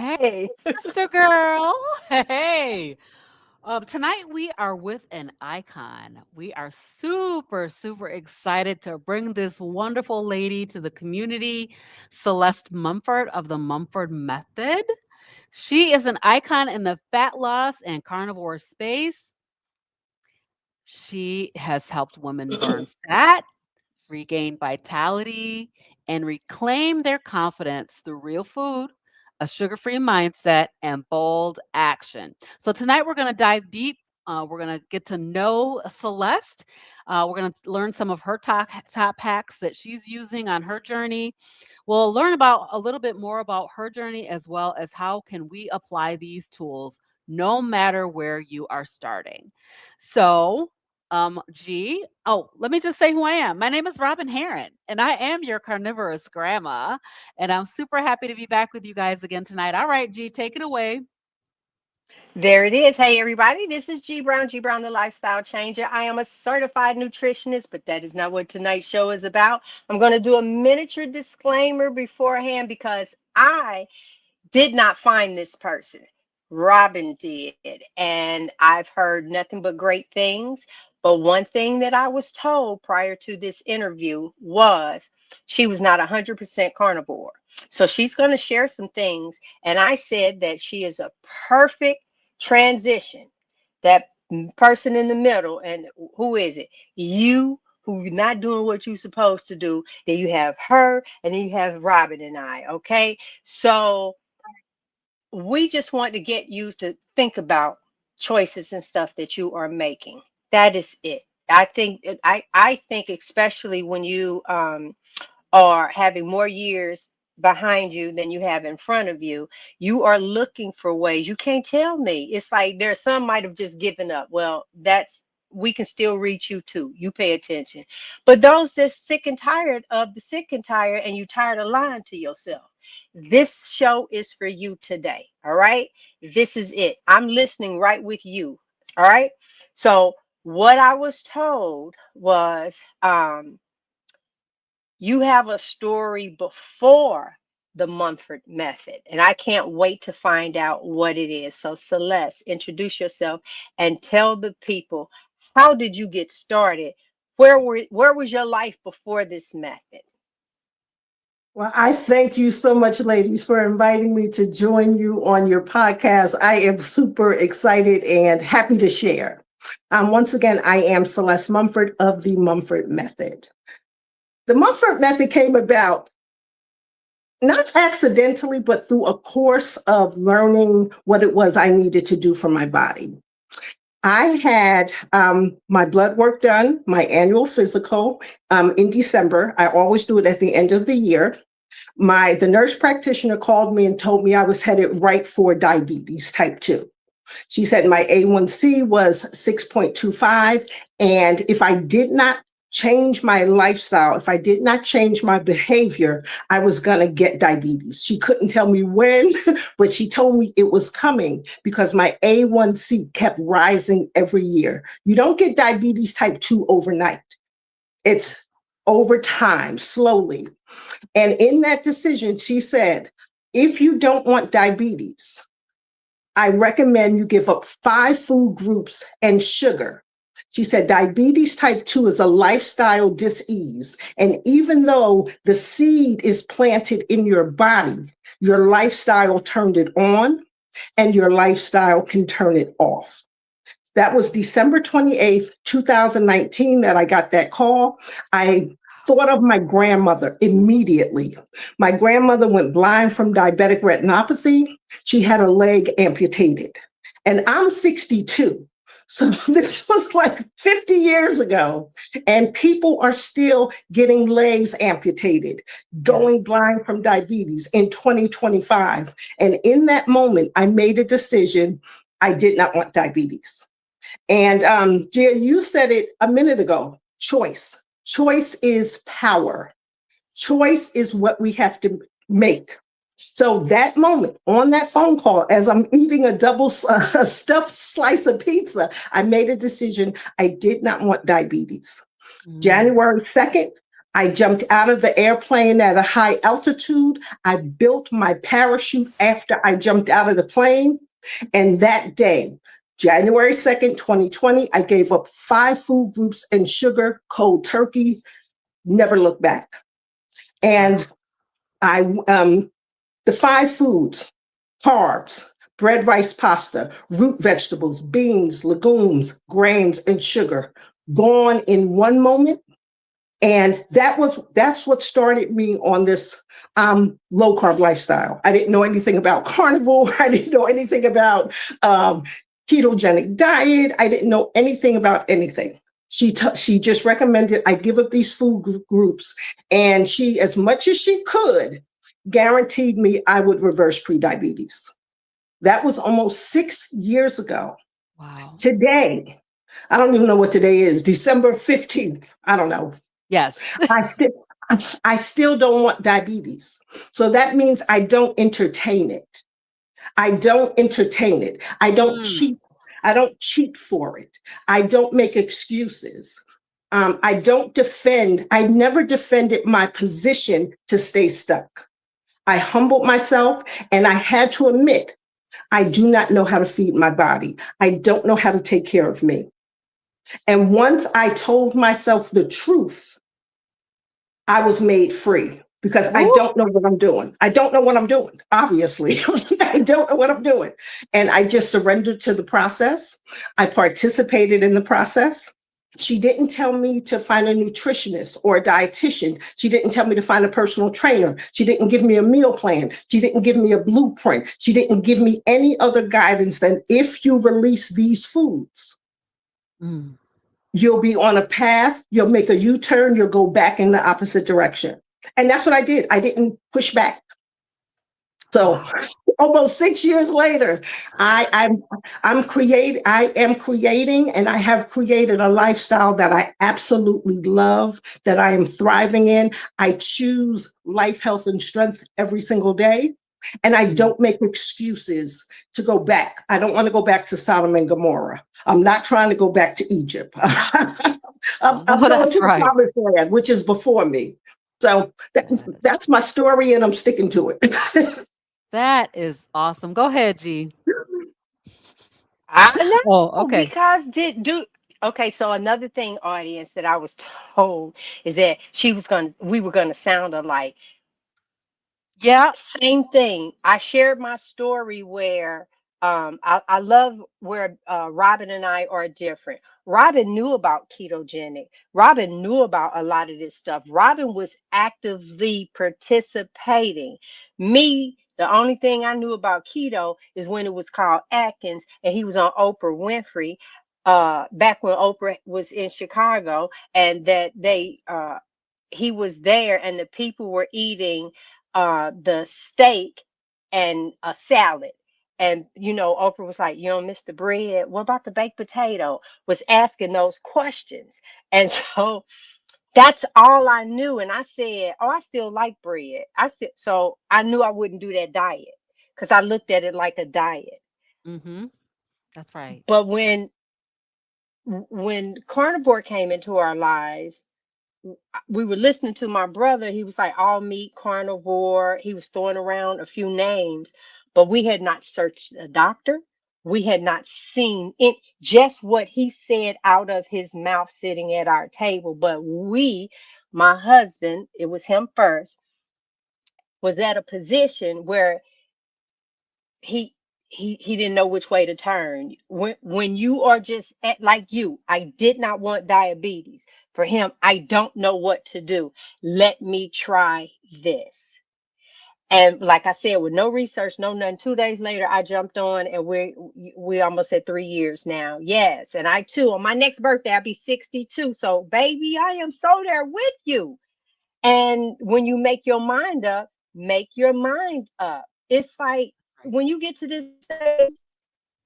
Hey, Hey. sister girl. Hey. Tonight we are with an icon. We are super, super excited to bring this wonderful lady to the community, Celeste Munford of the Munford Method. She is an icon in the fat loss and carnivore space. She has helped women burn fat, regain vitality, and reclaim their confidence through real food, a sugar free mindset, and bold action. So, tonight we're going to dive deep. We're going to get to know Celeste. We're going to learn some of her top hacks that she's using on her journey. We'll learn about a little bit more about her journey as well as how can we apply these tools no matter where you are starting. So, G. Oh, let me just say who I am. My name is Robyn Heron, and I am your carnivorous grandma. And I'm super happy to be back with you guys again tonight. All right, G, take it away. There it is. Hey, everybody. This is G Brown, the lifestyle changer. I am a certified nutritionist, but that is not what tonight's show is about. I'm going to do a miniature disclaimer beforehand because I did not find this person. Robyn did. And I've heard nothing but great things. But one thing that I was told prior to this interview was she was not 100% carnivore. So she's going to share some things. And I said that she is a perfect transition. That person in the middle. And who is it? You who you're not doing what you're supposed to do. Then you have her, and then you have Robyn and I. Okay. So we just want to get you to think about choices and stuff that you are making. That is it. I think especially when you are having more years behind you than you have in front of you, you are looking for ways. You can't tell me. It's like there's some might have just given up. Well, that's we can still reach you too. You pay attention. But those that's sick and tired of the sick and tired, and you tired of lying to yourself. This show is for you today. All right. This is it. I'm listening right with you. All right. So what I was told was you have a story before the Munford method, and I can't wait to find out what it is. So, Celeste, introduce yourself and tell the people, how did you get started? Where was your life before this method? Well, I thank you so much, ladies, for inviting me to join you on your podcast. I am super excited and happy to share. Once again, I am Celeste Munford of the Munford Method. The Munford Method came about not accidentally, but through a course of learning what it was I needed to do for my body. I had my blood work done, my annual physical in December. I always do it at the end of the year. The nurse practitioner called me and told me I was headed right for diabetes type 2. She said my A1C was 6.25. And if I did not change my lifestyle, if I did not change my behavior, I was going to get diabetes. She couldn't tell me when, but she told me it was coming because my A1C kept rising every year. You don't get diabetes type 2 overnight. It's over time, slowly. And in that decision, she said, if you don't want diabetes, I recommend you give up 5 food groups and sugar. She said, diabetes type 2 is a lifestyle disease. And even though the seed is planted in your body, your lifestyle turned it on and your lifestyle can turn it off. That was December 28th, 2019 that I got that call. I thought of my grandmother immediately. My grandmother went blind from diabetic retinopathy. She had a leg amputated. And I'm 62. So this was like 50 years ago. And people are still getting legs amputated, going blind from diabetes in 2025. And in that moment, I made a decision. I did not want diabetes. And Gia, you said it a minute ago, choice. Choice is power. Choice is what we have to make. So that moment on that phone call, as I'm eating a double stuffed slice of pizza, I made a decision. I did not want diabetes. January 2nd I jumped out of the airplane at a high altitude. I built my parachute after I jumped out of the plane. And that day, January 2nd, 2020, I gave up 5 food groups and sugar, cold turkey, never looked back. And the 5 foods: carbs, bread, rice, pasta, root vegetables, beans, legumes, grains, and sugar, gone in one moment. And that's what started me on this low carb lifestyle. I didn't know anything about carnivore. I didn't know anything about ketogenic diet. I didn't know anything about anything. She just recommended I give up these food groups, and she, as much as she could, guaranteed me I would reverse prediabetes. That was almost 6 years ago. Wow. Today, I don't even know what today is, December 15th. I don't know. Yes. I still don't want diabetes. So that means I don't entertain it. I don't entertain it. I don't cheat. I don't cheat for it. I don't make excuses. I don't defend. I never defended my position to stay stuck. I humbled myself, and I had to admit, I do not know how to feed my body. I don't know how to take care of me. And once I told myself the truth, I was made free, because I don't know what I'm doing. I don't know what I'm doing, obviously. I don't know what I'm doing. And I just surrendered to the process. I participated in the process. She didn't tell me to find a nutritionist or a dietitian. She didn't tell me to find a personal trainer. She didn't give me a meal plan. She didn't give me a blueprint. She didn't give me any other guidance than, if you release these foods, you'll be on a path, you'll make a U-turn, you'll go back in the opposite direction. And that's what I did. I didn't push back. So almost 6 years later, I am creating, and I have created a lifestyle that I absolutely love, that I am thriving in. I choose life, health, and strength every single day. And I don't make excuses to go back. I don't want to go back to Sodom and Gomorrah. I'm not trying to go back to Egypt. I'm going to the promised land, which is before me. So that's my story, and I'm sticking to it. That is awesome. Go ahead, G. I know, Oh, okay. because okay, so another thing, audience, that I was told is that we were gonna sound alike. Yeah. Same thing. I shared my story where I love where Robyn and I are different. Robyn knew about ketogenic. Robyn knew about a lot of this stuff. Robyn was actively participating. Me, the only thing I knew about keto is when it was called Atkins, and he was on Oprah Winfrey, back when Oprah was in Chicago, and that he was there, and the people were eating the steak and a salad. And Oprah was like, "You don't miss the bread. What about the baked potato?" Was asking those questions. And so that's all I knew. And I said, "Oh, I still like bread." So I knew I wouldn't do that diet, because I looked at it like a diet. That's right. But when carnivore came into our lives, we were listening to my brother. He was like, all meat, carnivore. He was throwing around a few names, but we had not searched a doctor. We had not seen it, just what he said out of his mouth sitting at our table. But my husband, it was him first, was at a position where he didn't know which way to turn. When you are just like you, I did not want diabetes. For him, I don't know what to do. Let me try this. And like I said, with no research, no nothing, 2 days later, I jumped on, and we almost at 3 years now. Yes. And I too, on my next birthday, I'll be 62. So baby, I am so there with you. And when you make your mind up, make your mind up. It's like, when you get to this stage,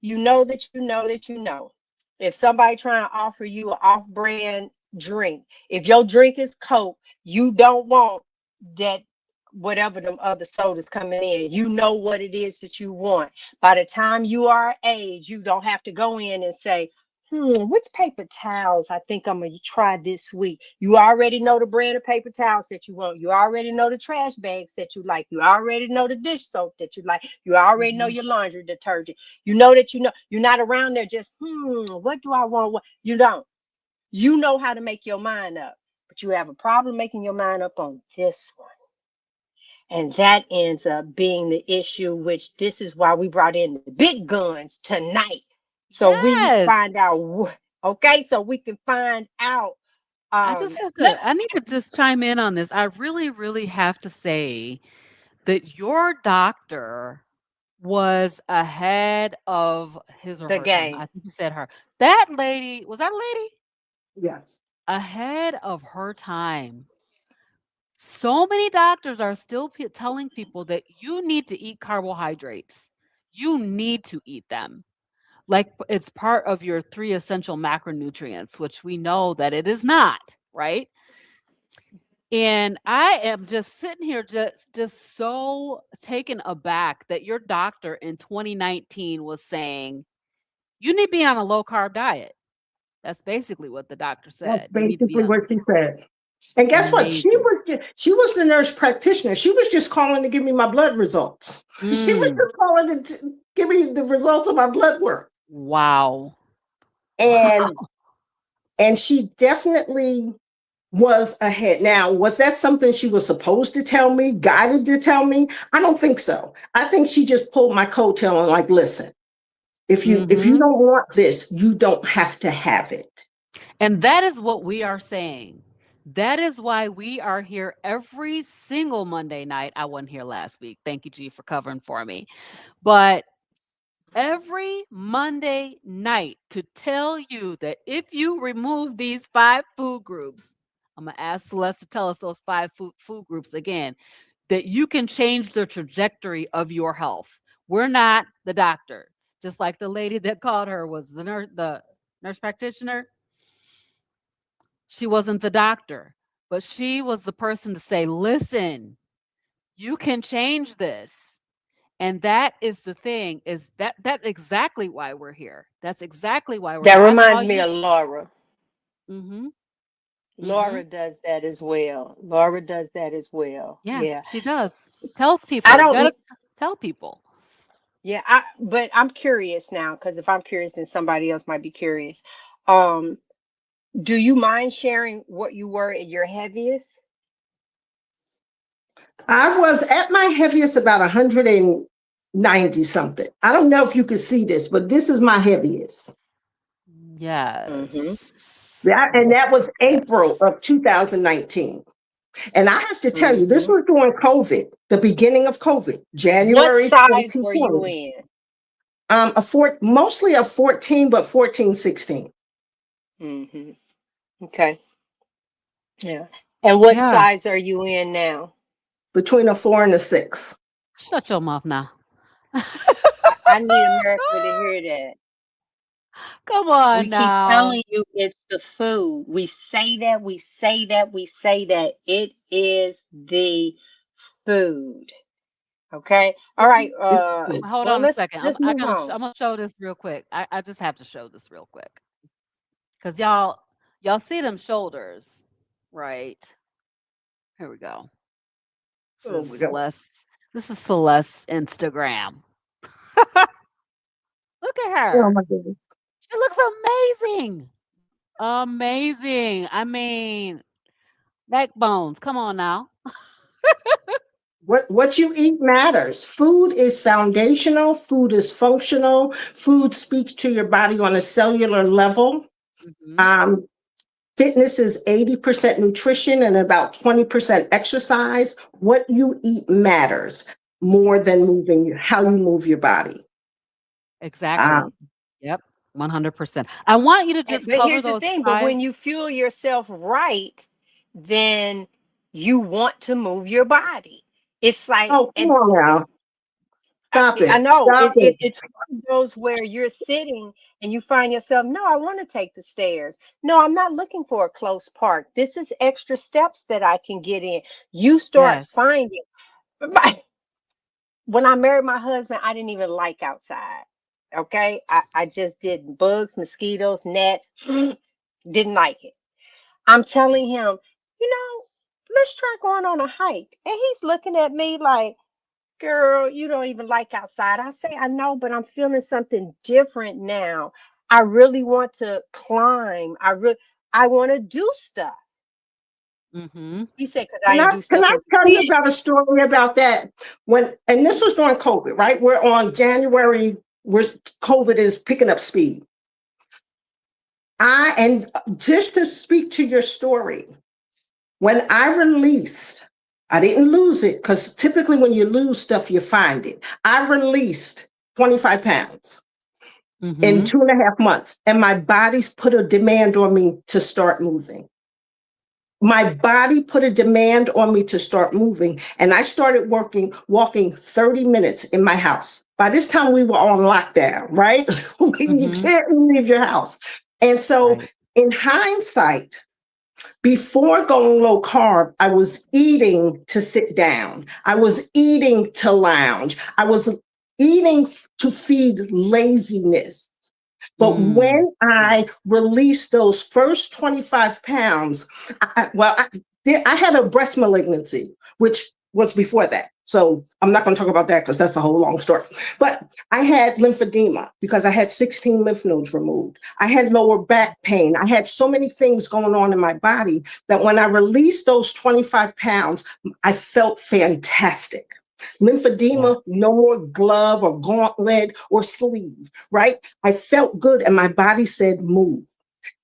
you know that you know that you know. If somebody trying to offer you an off-brand drink, if your drink is Coke, you don't want that, whatever them other sodas coming in. You know what it is that you want. By the time you are age, you don't have to go in and say, which paper towels I think I'm gonna try this week. You already know the brand of paper towels that you want. You already know the trash bags that you like. You already know the dish soap that you like. You already know Mhm. your laundry detergent. You know that you know you're not around there just what do I want? What you don't. You know how to make your mind up, but you have a problem making your mind up on this one. And that ends up being the issue, which this is why we brought in the big guns tonight. So we Yes. find out, okay, so we can find out. Let, I need to just chime in on this. I really, really have to say that your doctor was ahead of his or the her time. I game. think you said her. That lady, was that a lady? Yes. Ahead of her time. So many doctors are still telling people that you need to eat carbohydrates. You need to eat them. Like it's part of your 3 essential macronutrients, which we know that it is not, right? And I am just sitting here just so taken aback that your doctor in 2019 was saying, "You need to be on a low carb diet." That's basically what the doctor That's said. You need to be basically on what she said. And guess what? amazing. She was the nurse practitioner. She was just calling to give me my blood results. She was Mm, just calling give me the results of my blood work. wow. And and she definitely was ahead. Now, was that something she was supposed to tell me, guided to tell me? I don't think so. I think she just pulled my coattail and like, listen, if you Mhm. don't want this, you don't have to have it. And that is what we are saying. That is why we are here every single Monday night. I wasn't here last week. Thank you, G, for covering for me. But every Monday night to tell you that if you remove these 5 food groups, I'm going to ask Celeste to tell us those 5 food groups again, that you can change the trajectory of your health. We're not the doctor. Just like the lady that called her was the nurse practitioner. She wasn't the doctor, but she was the person to say, "Listen, you can change this." And that is the thing, is that's exactly why we're here. That's exactly why we're That here. I saw reminds me you. of Laura. Mhm. Laura Mhm. does that as well. Laura does that as well. Yeah, Yeah. she does. Tells I people. You don't gotta tell people. Yeah, but I'm curious now because if I'm curious, then somebody else might be curious. Um, do you mind sharing what you were at your heaviest? I was at my heaviest about 190 something. I don't know if you could see this, but this is my heaviest. Mm-hmm. Yes. And Yes. that was April Yes. of 2019. And I have to tell you, this Mm-hmm. was during COVID, the beginning of COVID, What January size were you 2020. in? Mostly a 14, but 14, 16. Mm-hmm. Okay. Yeah. And what Yeah. size are you in now? Between a 4 and a 6. Shut your mouth now. I need America to hear that. Come We on keep now. telling you it's the food. We say that, we say that, we say that. It is the food. Okay. All right. Hold Well, on a let's second. let's move on. I'm gonna show this real quick. I just have to show this real quick. Because y'all see them shoulders, right? Here we go. Oh This is my God. Celeste. This is Celeste's Instagram. Look at Oh her. my goodness. She looks amazing. Amazing. I mean, neck bones. Come on now. What you eat matters. Food is foundational, food is functional, food speaks to your body on a cellular level. Mhm. Um, Fitness is 80% nutrition and about 20% exercise. What you eat matters more than Yes. how you move your body. Exactly. Um, Yep. 100%. I want you to just But cover here's the those thing. But 5. when you fuel yourself right, then you want to move your body. It's like, oh, come on now. Stop I it. know Stop it. it's one of those where you're sitting and you find yourself, no, I want to take the stairs. No, I'm not looking for a close park. This is extra steps that I can get in. You start Yes. finding. When I married my husband, I didn't even like outside. Okay. I just did bugs, mosquitoes, gnats. Didn't like it. I'm telling him, let's try going on a hike. And he's looking at me like, girl, you don't even like outside. I say, I know, but I'm feeling something different now. I really want to climb. I want to do stuff. Mhm. He said, because I Can ain't I do can stuff I as a tell you kid. about a story about that? And this was during COVID, right? We're on January, where COVID is picking up speed. And just to speak to your story, when I released, I didn't lose it because typically when you lose stuff, you find it. I released 25 pounds in Mhm. 2.5 months, and my body's put a demand on me to start moving. My body put a demand on me to start moving, and I started walking 30 minutes in my house. By this time, we were on lockdown, right? You Mhm. can't leave your house. And so, Right. in hindsight, before going low carb, I was eating to sit down. I was eating to lounge. I was eating to feed laziness. But Mm. when I released those first 25 pounds, I had a breast malignancy, which was before that. So I'm not going to talk about that because that's a whole long story. But I had lymphedema because I had 16 lymph nodes removed. I had lower back pain. I had so many things going on in my body that when I released those 25 pounds, I felt fantastic. Yeah. Lymphedema, no more glove or gauntlet or sleeve, right? I felt good and my body said move.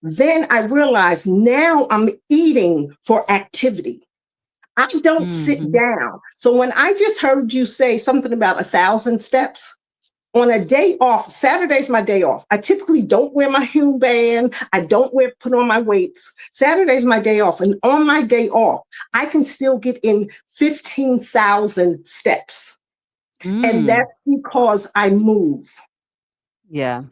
Then I realized now I'm eating for activity. I don't sit Mhm. down. So when I just heard you say something about 1,000 steps, on a day off, Saturday's my day off. I typically don't wear my Hume band. I don't put on my weights. Saturday's my day off. And on my day off, I can still get in 15,000 steps. And Mm. that's because I move. Yeah.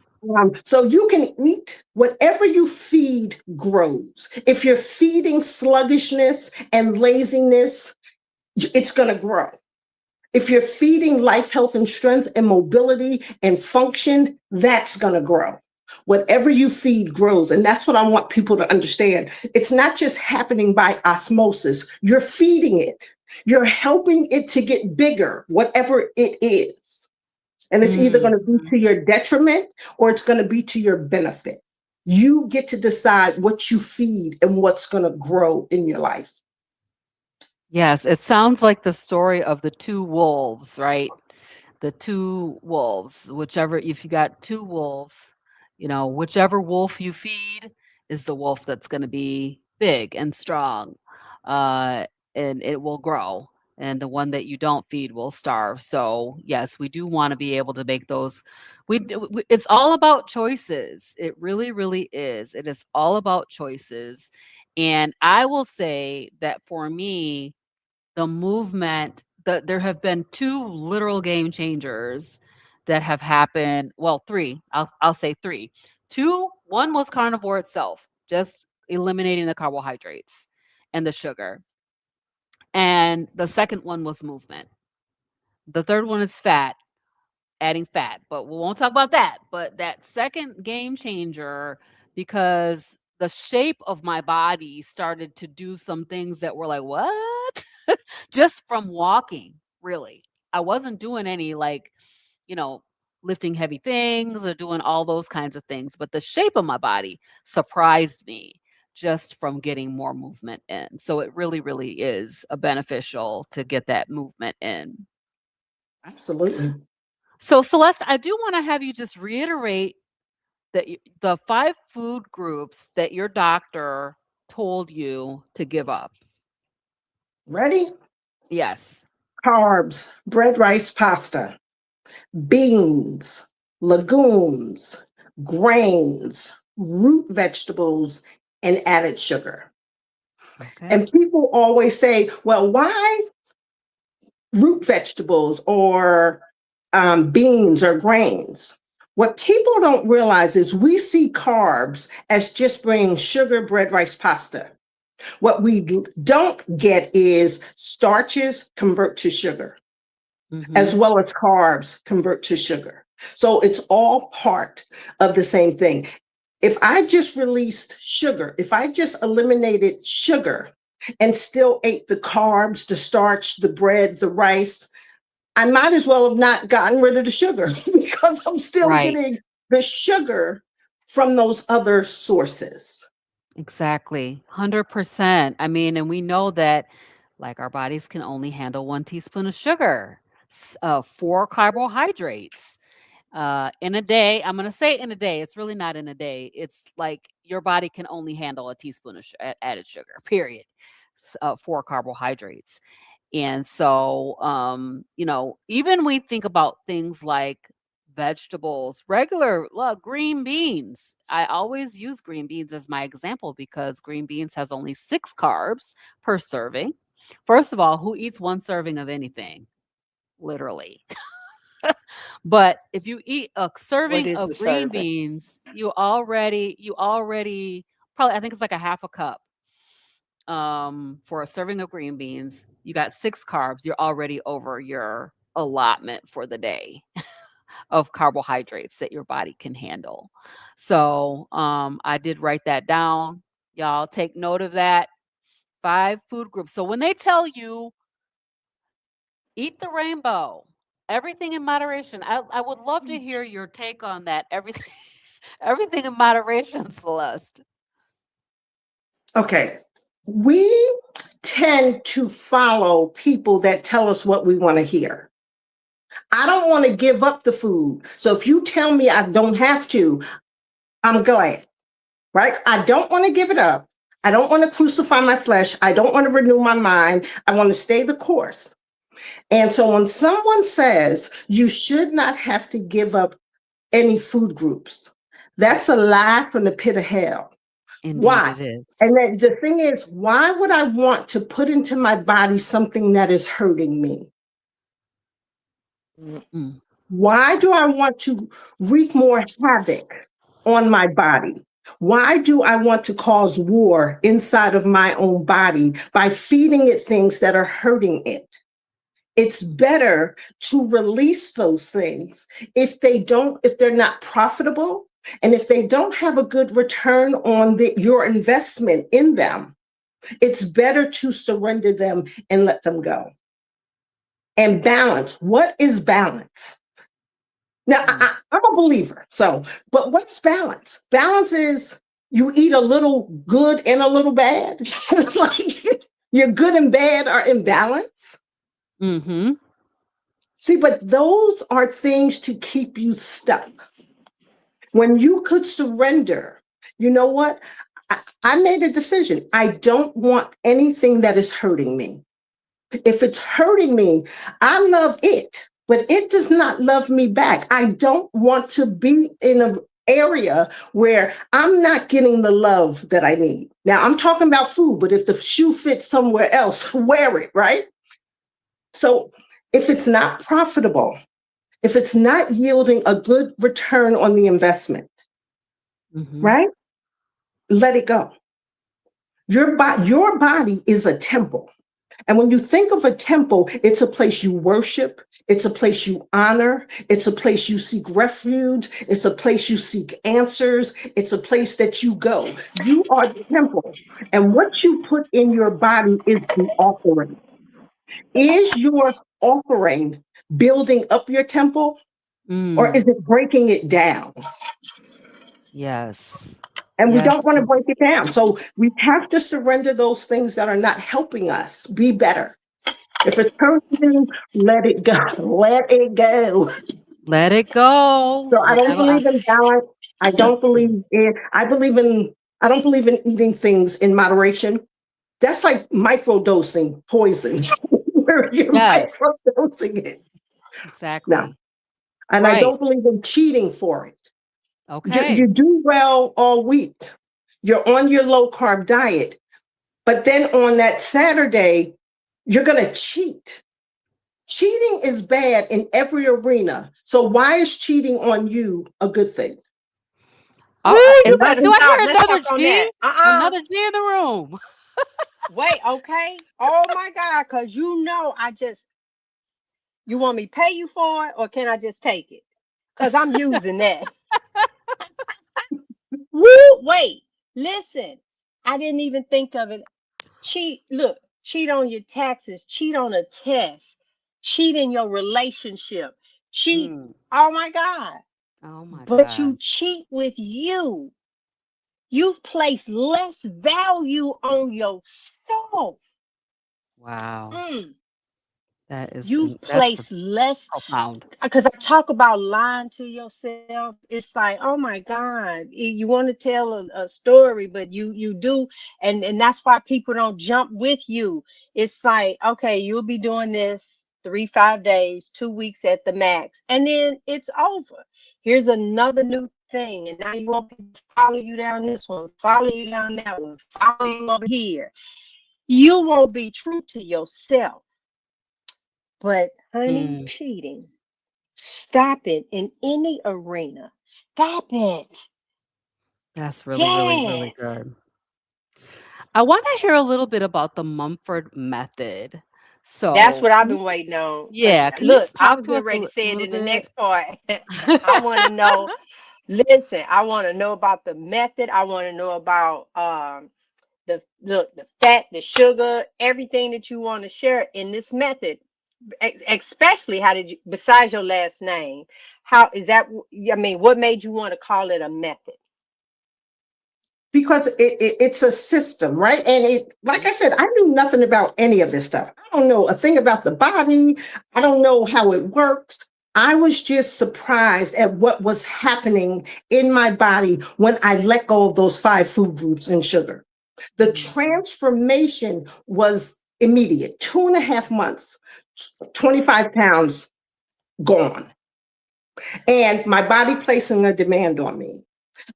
So you can eat whatever you feed grows. If you're feeding sluggishness and laziness, it's going to grow. If you're feeding life, health, and strength and mobility and function, that's going to grow. Whatever you feed grows. And that's what I want people to understand. It's not just happening by osmosis. You're feeding it. You're helping it to get bigger, whatever it is. And it's either going to be Mhm. to your detriment or it's going to be to your benefit. You get to decide what you feed and what's going to grow in your life. Yes, it sounds like the story of the 2 wolves, right? The 2 wolves, whichever if you got 2 wolves, whichever wolf you feed is the wolf that's gonna be big and strong, uh, and it will grow, and the one that you don't feed will starve. So, yes, we do wanna be able to make those it's all about choices. It really, really is. It is all about choices, and I will say that for me, the movement there have been 2 literal game changers that have happened, well, 3, I'll say 3. 2 1 was carnivore itself, just eliminating the carbohydrates and the sugar, and the second one was movement. The third one is fat, adding fat, but we won't talk about that. But that second game changer, because the shape of my body started to do some things that were like, "What?" Just from walking, really. I wasn't doing any like, you know, lifting heavy things or doing all those kinds of things, but the shape of my body surprised me just from getting more movement in. So it really, really is a beneficial to get that movement in. Absolutely. So, Celeste, I do want to have you just reiterate that the 5 food groups that your doctor told you to give up. Ready? Yes. Carbs, bread, rice, pasta, beans, legumes, grains, root vegetables, and added sugar. Okay. And people always say, well, why root vegetables or beans or grains? What people don't realize is we see carbs as just bringing sugar, bread, rice, pasta. What we don't get is starches convert to sugar, as Mhm. well as carbs convert to sugar. So it's all part of the same thing. If I just released sugar, if I just eliminated sugar and still ate the carbs, the starch, the bread, the rice, I might as well have not gotten rid of the sugar because I'm still Right. getting the sugar from those other sources. Exactly. 100%. I mean, and we know that like our bodies can only handle 1 teaspoon of sugar, 4 carbohydrates in a day. I'm going to say in a day. It's really not in a day. It's like your body can only handle a teaspoon of added sugar, period. 4 carbohydrates. And so, even we think about things like vegetables, regular green beans. I always use green beans as my example because green beans has only 6 carbs per serving. First of all, who eats 1 serving of anything? Literally. But if you eat a What serving is the of green serving? beans, you already probably, I think it's like a half a cup for a serving of green beans. You got 6 carbs, you're already over your allotment for the day of carbohydrates that your body can handle. So I did write that down. Y'all take note of that. 5 food groups. So when they tell you eat the rainbow, everything in moderation, I would love to hear your take on that. Everything everything in moderation, Celeste. Okay. We tend to follow people that tell us what we want to hear. I don't want to give up the food. So if you tell me I don't have to, I'm glad, right? I don't want to give it up. I don't want to crucify my flesh. I don't want to renew my mind. I want to stay the course. And so when someone says you should not have to give up any food groups, that's a lie from the pit of hell. Indeed Why? it is. And then the thing is, why would I want to put into my body something that is hurting me? Mm. Why do I want to wreak more havoc on my body? Why do I want to cause war inside of my own body by feeding it things that are hurting it? It's better to release those things if they're not profitable, and if they don't have a good return on your investment in them. It's better to surrender them and let them go. And balance. What is balance? Now, I'm a believer. But what's balance? Balance is you eat a little good and a little bad. Like your good and bad are in balance. Mm-hmm. See, but those are things to keep you stuck. When you could surrender, you know what? I made a decision. I don't want anything that is hurting me. If it's hurting me, I love it, but it does not love me back. I don't want to be in an area where I'm not getting the love that I need. Now, I'm talking about food, but if the shoe fits somewhere else, wear it, right? So if it's not profitable, if it's not yielding a good return on the investment, right? Let it go. Your body is a temple. And when you think of a temple, it's a place you worship, it's a place you honor, it's a place you seek refuge, it's a place you seek answers, it's a place that you go. You are the temple. And what you put in your body is the offering. Is your offering building up your temple, or is it breaking it down? Yes. And we Yes. don't want to break it down. So we have to surrender those things that are not helping us be better. If it's hurting you, let it go. Let it go. Let it go. So I don't believe in balance. I don't believe in, I don't believe in eating things in moderation. That's like microdosing poison. Where you're Yes, microdosing it. No. exactly. And I Right. don't believe in cheating for it. Okay. You do well all week. You're on your low carb diet. But then on that Saturday, you're going to cheat. Cheating is bad in every arena. So why is cheating on you a good thing? Oh, Woo, is you that, better do I stop. hear Let's another talk on that. G? Another G in the room. Wait, okay. Oh my God, because you want me to pay you for it, or can I just take it? because I'm using that. Woo, wait, listen. I didn't even think of it. Look, cheat on your taxes, cheat on a test, cheat in your relationship, cheat. Mm. Oh my God. Oh my But God. you cheat with you. You've placed less value on yourself. Wow. Mm. That's You've placed less, profound. because I talk about lying to yourself. It's like, oh my God, you want to tell a story, but you do, and that's why people don't jump with you. It's like, okay, you'll be doing this 3, 5 days, 2 weeks at the max, and then it's over. Here's another new thing, and now you want people to follow you down this one, follow you down that one, follow you over here. You won't be true to yourself. But honey, Mm. cheating, stop it in any arena. Stop it. That's really, really, really Yes. good. I want to hear a little bit about the Mumford method. That's So, what I've can you been waiting on. Because yeah, can you look, I talk was to us getting ready to say it little in the bit? next part. I want to know, listen, I want to know about the method. I want to know about the fat, the sugar, everything that you want to share in this method. Especially how did you, besides your last name, how is that? I mean, what made you want to call it a method? Because it's a system, right? And like I said, I knew nothing about any of this stuff. I don't know a thing about the body. I don't know how it works. I was just surprised at what was happening in my body when I let go of those 5 food groups and sugar. The Mhm. transformation was immediate. 2.5 months, 25 pounds gone, and my body placing a demand on me.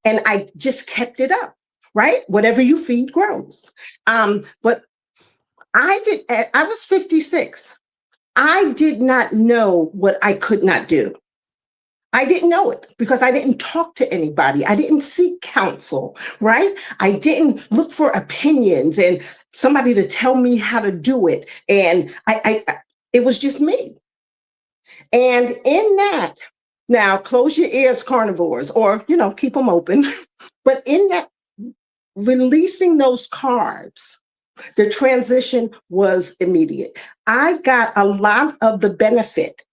And I just kept it up, right? Whatever you feed grows. But I was 56. I did not know what I could not do. I didn't know it because I didn't talk to anybody. I didn't seek counsel, right? I didn't look for opinions and somebody to tell me how to do it. And it was just me. And in that, now close your ears, carnivores, or, keep them open. But in that, releasing those carbs, the transition was immediate. I got a lot of the benefit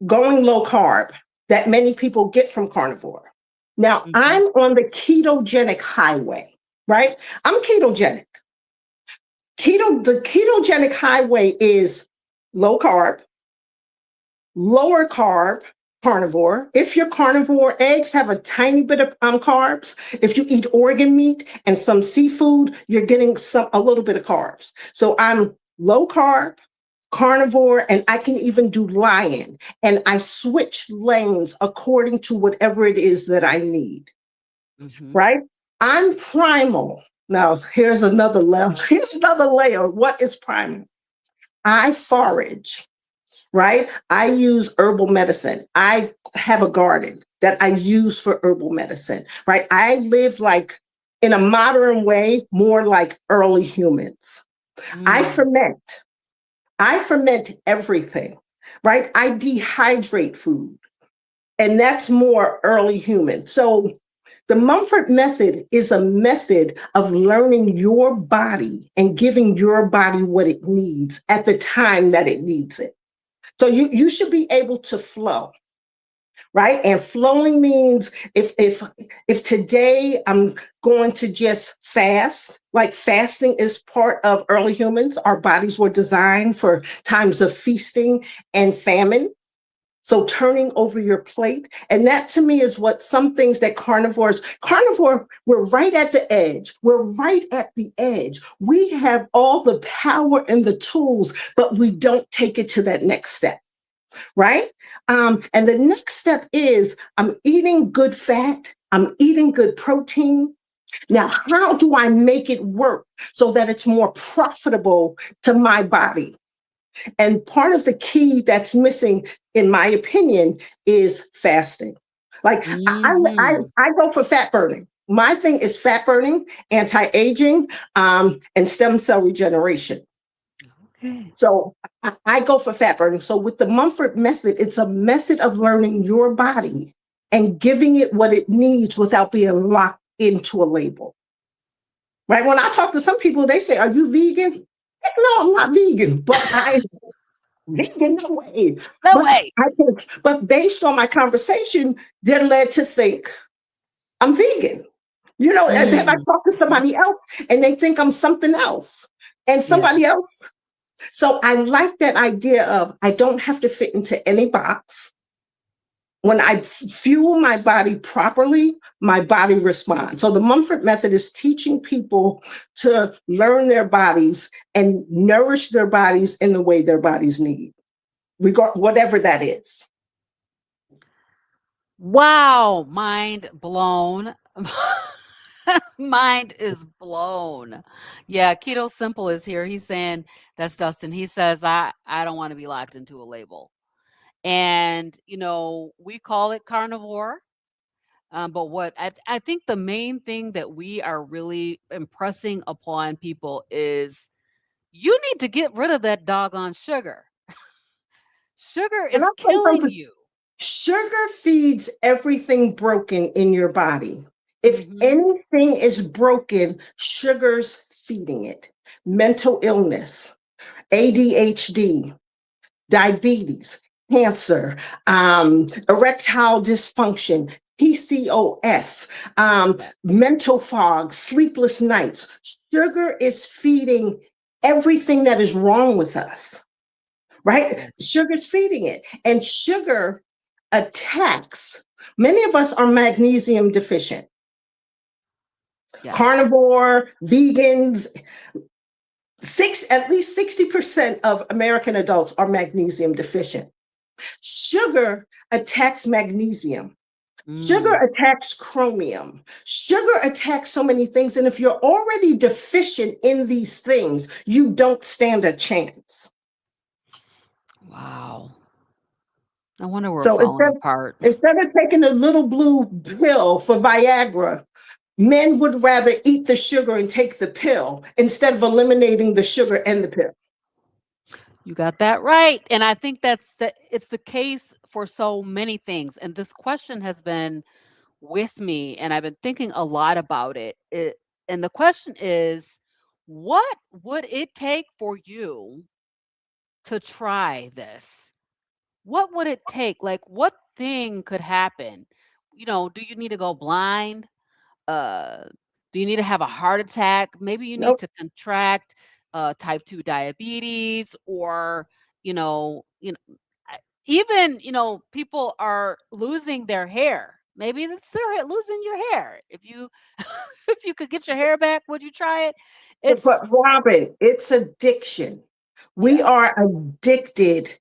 going low carb that many people get from carnivore. Now, Mhm. I'm on the ketogenic highway, right? I'm ketogenic. The ketogenic highway is low carb, lower carb carnivore. If you're carnivore, eggs have a tiny bit of carbs. If you eat organ meat and some seafood, you're getting a little bit of carbs. So I'm low carb, carnivore, and I can even do lion. And I switch lanes according to whatever it is that I need, Mhm. right? I'm primal. Now, here's another level. Here's another layer. What is primal? I forage, right? I use herbal medicine. I have a garden that I use for herbal medicine, right? I live like in a modern way, more like early humans. I Mm. ferment. I ferment everything, right? I dehydrate food, and that's more early human. So the Munford method is a method of learning your body and giving your body what it needs at the time that it needs it. So you should be able to flow, right? And flowing means if today I'm going to just fast, like fasting is part of early humans. Our bodies were designed for times of feasting and famine. So turning over your plate. And that to me is what some things that carnivore, we're right at the edge. We're right at the edge. We have all the power and the tools, but we don't take it to that next step, right? And the next step is I'm eating good fat, I'm eating good protein. Now, how do I make it work so that it's more profitable to my body? And part of the key that's missing, in my opinion, is fasting. Like Mhm. I go for fat burning. My thing is fat burning, anti-aging, and stem cell regeneration. Okay. So I go for fat burning. So with the Munford method, it's a method of learning your body and giving it what it needs without being locked into a label. Right? When I talk to some people, they say, "Are you vegan?" No, I'm not vegan, but I vegan, no way. No But way. but based on my conversation, they're led to think I'm vegan. And then I Mm. talk to somebody else and they think I'm something else. And Yeah. somebody else. So I like that idea of I don't have to fit into any box. When I fuel my body properly, my body responds. So the Munford method is teaching people to learn their bodies and nourish their bodies in the way their bodies need, whatever that is. Wow. Mind blown. Mind is blown. Yeah, Keto Simple is here. He's saying, that's Dustin. He says, I don't want to be locked into a label. And, we call it carnivore. But what I think the main thing that we are really impressing upon people is you need to get rid of that doggone sugar. Sugar And is I'll tell you killing something. you. Sugar feeds everything broken in your body. If Mhm. anything is broken, sugar's feeding it. Mental illness, ADHD, diabetes, cancer, erectile dysfunction, PCOS, mental fog, sleepless nights. Sugar is feeding everything that is wrong with us, right? Yes. Sugar's feeding it. And sugar attacks, many of us are magnesium deficient. Yes. Carnivore, vegans, at least 60% of American adults are magnesium deficient. Sugar attacks magnesium. Sugar Mm. attacks chromium. Sugar attacks so many things. And if you're already deficient in these things, you don't stand a chance. Wow. I wonder we're So falling apart. instead of taking a little blue pill for Viagra, men would rather eat the sugar and take the pill instead of eliminating the sugar and the pill. You got that right. And I think it's the case for so many things. And this question has been with me and I've been thinking a lot about it. And the question is, what would it take for you to try this? What would it take? Like what thing could happen? Do you need to go blind? Uh, do you need to have a heart attack? Maybe you need Nope. to contract type 2 diabetes or, you know, you know, even, people are losing their hair. Maybe it's losing your hair. If you if you could get your hair back, would you try it? It's But Robyn, it's addiction. We yeah, are addicted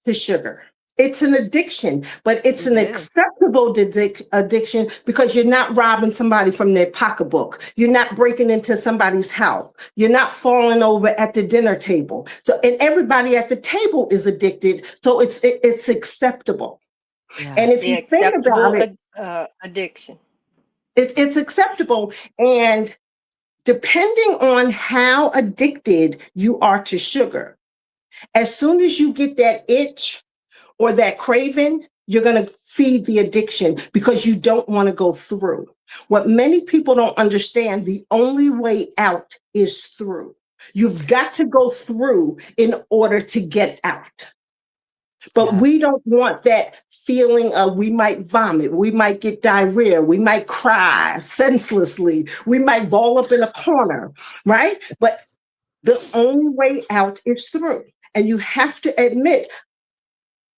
to sugar. It's an addiction, but it's it an is. acceptable addiction because you're not robbing somebody from their pocketbook. You're not breaking into somebody's house. You're not falling over at the dinner table. So, and everybody at the table is addicted. So it's acceptable. And if Yes. The you think about acceptable it, addiction. it's acceptable. And depending on how addicted you are to sugar, as soon as you get that itch or that craving, you're going to feed the addiction because you don't want to go through. What many people don't understand, the only way out is through. You've got to go through in order to get out. But Yes. we don't want that feeling of we might vomit, we might get diarrhea, we might cry senselessly, we might ball up in a corner, right? But the only way out is through. And you have to admit,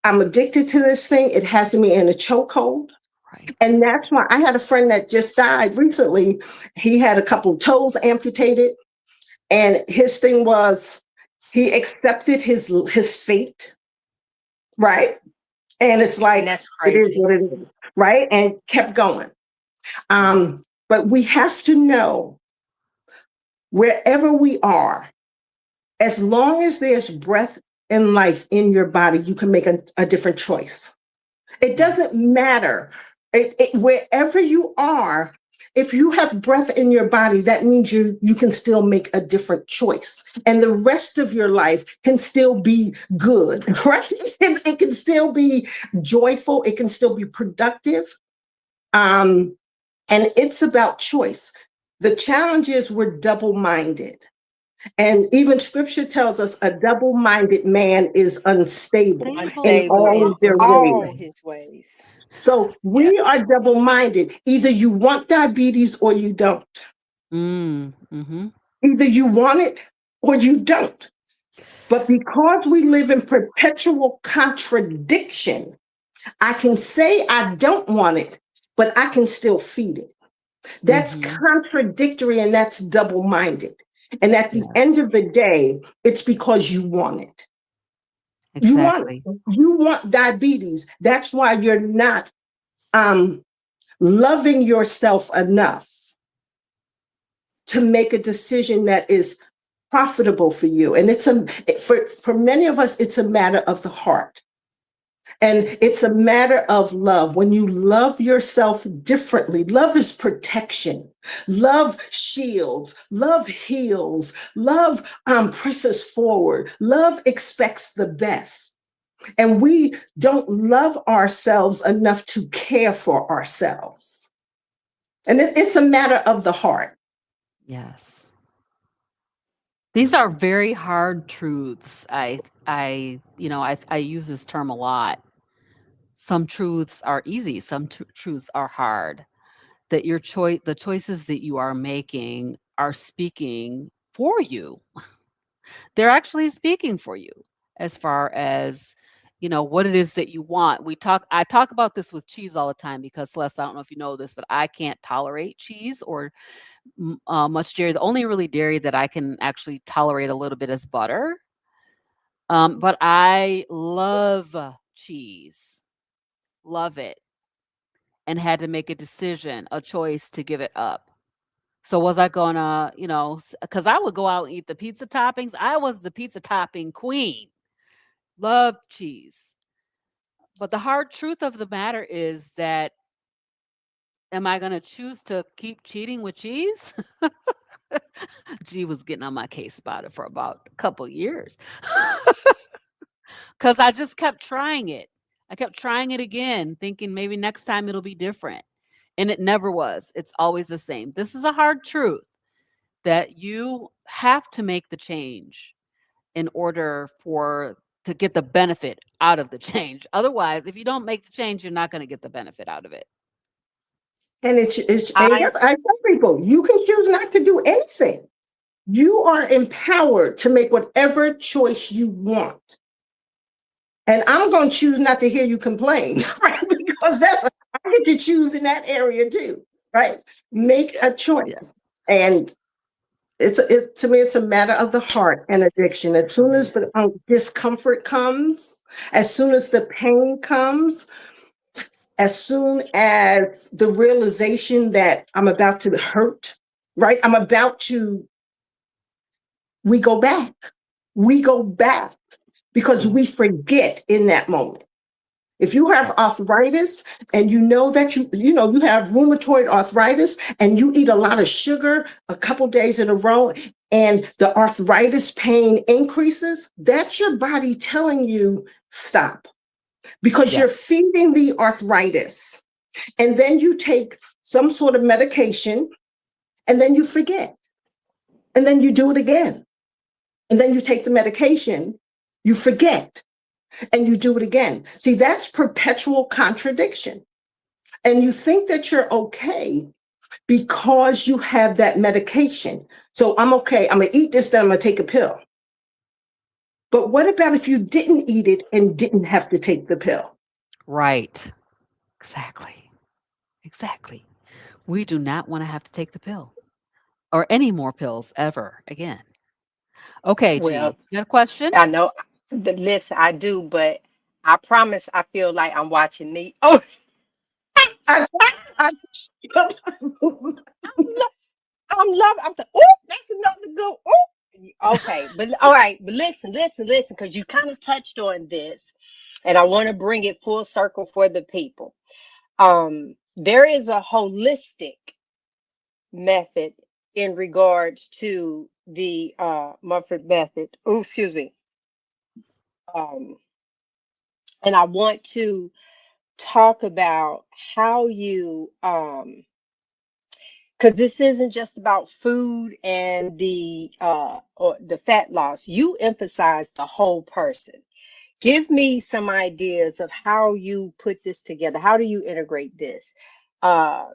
I'm addicted to this thing. It has me in a chokehold. Right. And that's why I had a friend that just died recently. He had a couple of toes amputated. And his thing was he accepted his fate, right? And it's And like, that's it is crazy. what it is, right? And kept going. Right. But we have to know wherever we are, as long as there's breath and life in your body, you can make a different choice. It Yes. doesn't matter. Wherever you are, If you have breath in your body, that means you can still make a different choice. And the rest of your life can still be good, right? It can still be joyful. It can still be productive. And it's about choice. The challenge is we're double-minded. And even scripture tells us a double-minded man is unstable in Unstable all in of their all ways. Exactly. his ways. So Yes. we are double-minded. Either you want diabetes or you don't. Mm-hmm. Either you want it or you don't. But because we live in perpetual contradiction, I can say I don't want it, but I can still feed it. That's Mm-hmm. contradictory and that's double minded. And at the end Yes. of the day, it's because you want it. You want Exactly. it. You want diabetes. That's why you're not um, loving yourself enough to make a decision that is profitable for you. And for many of us, it's a matter of the heart. And it's a matter of love. When you love yourself differently, love is protection. Love shields. Love heals. Love presses forward. Love expects the best. And we don't love ourselves enough to care for ourselves. And it's a matter of the heart. Yes. These are very hard truths. I use this term a lot. Some truths are easy, some truths are hard. That the choices that you are making are speaking for you. They're actually speaking for you as far as what it is that you want. I talk about this with cheese all the time because Celeste, I don't know if you know this, but I can't tolerate cheese or much dairy. The only really dairy that I can actually tolerate a little bit is butter. But I love cheese, love it, and had to make a decision, a choice to give it up. So was I gonna, because I would go out and eat the pizza toppings. I was the pizza topping queen. Love cheese. But the hard truth of the matter is that am I gonna choose to keep cheating with cheese? G was getting on my case about it for about a couple years. Because I just kept trying it. I kept trying it again, thinking maybe next time it'll be different. And it never was. It's always the same. This is a hard truth that you have to make the change in order to get the benefit out of the change. Otherwise, if you don't make the change, you're not going to get the benefit out of it. And and I yes, I tell people, you can choose not to do anything. You are empowered to make whatever choice you want. And I'm going to choose not to hear you complain, right? Because I get to choose in that area too, right? Make a choice. Yeah. And to me, it's a matter of the heart and addiction. As soon as the discomfort comes, as soon as the pain comes, as soon as the realization that I'm about to hurt, right? We go back. We go back because we forget in that moment. If you have arthritis and you know that you have rheumatoid arthritis and you eat a lot of sugar a couple days in a row and the arthritis pain increases, that's your body telling you stop because you're Yes. feeding the arthritis. And then you take some sort of medication and then you forget. And then you do it again. And then you take the medication, you forget, and you do it again. See, that's perpetual contradiction. And you think that you're okay because you have that medication. So I'm okay. I'm going to eat this, then I'm going to take a pill. But what about if you didn't eat it and didn't have to take the pill? Right. Exactly. Exactly. We do not want to have to take the pill or any more pills ever again. Okay, well, G, you got a question? I know the list I do, but I promise I feel like I'm watching me. Oh, I, I, I'm loving. I'm saying, oh, that's another go. Oh, okay, but all right, but listen, because you kind of touched on this, and I want to bring it full circle for the people. There is a holistic method in regards to the Munford method. Oh, excuse me. Um, and I want to talk about how you because this isn't just about food and the or the fat loss. You emphasize the whole person. Give me some ideas of how you put this together. How do you integrate this uh,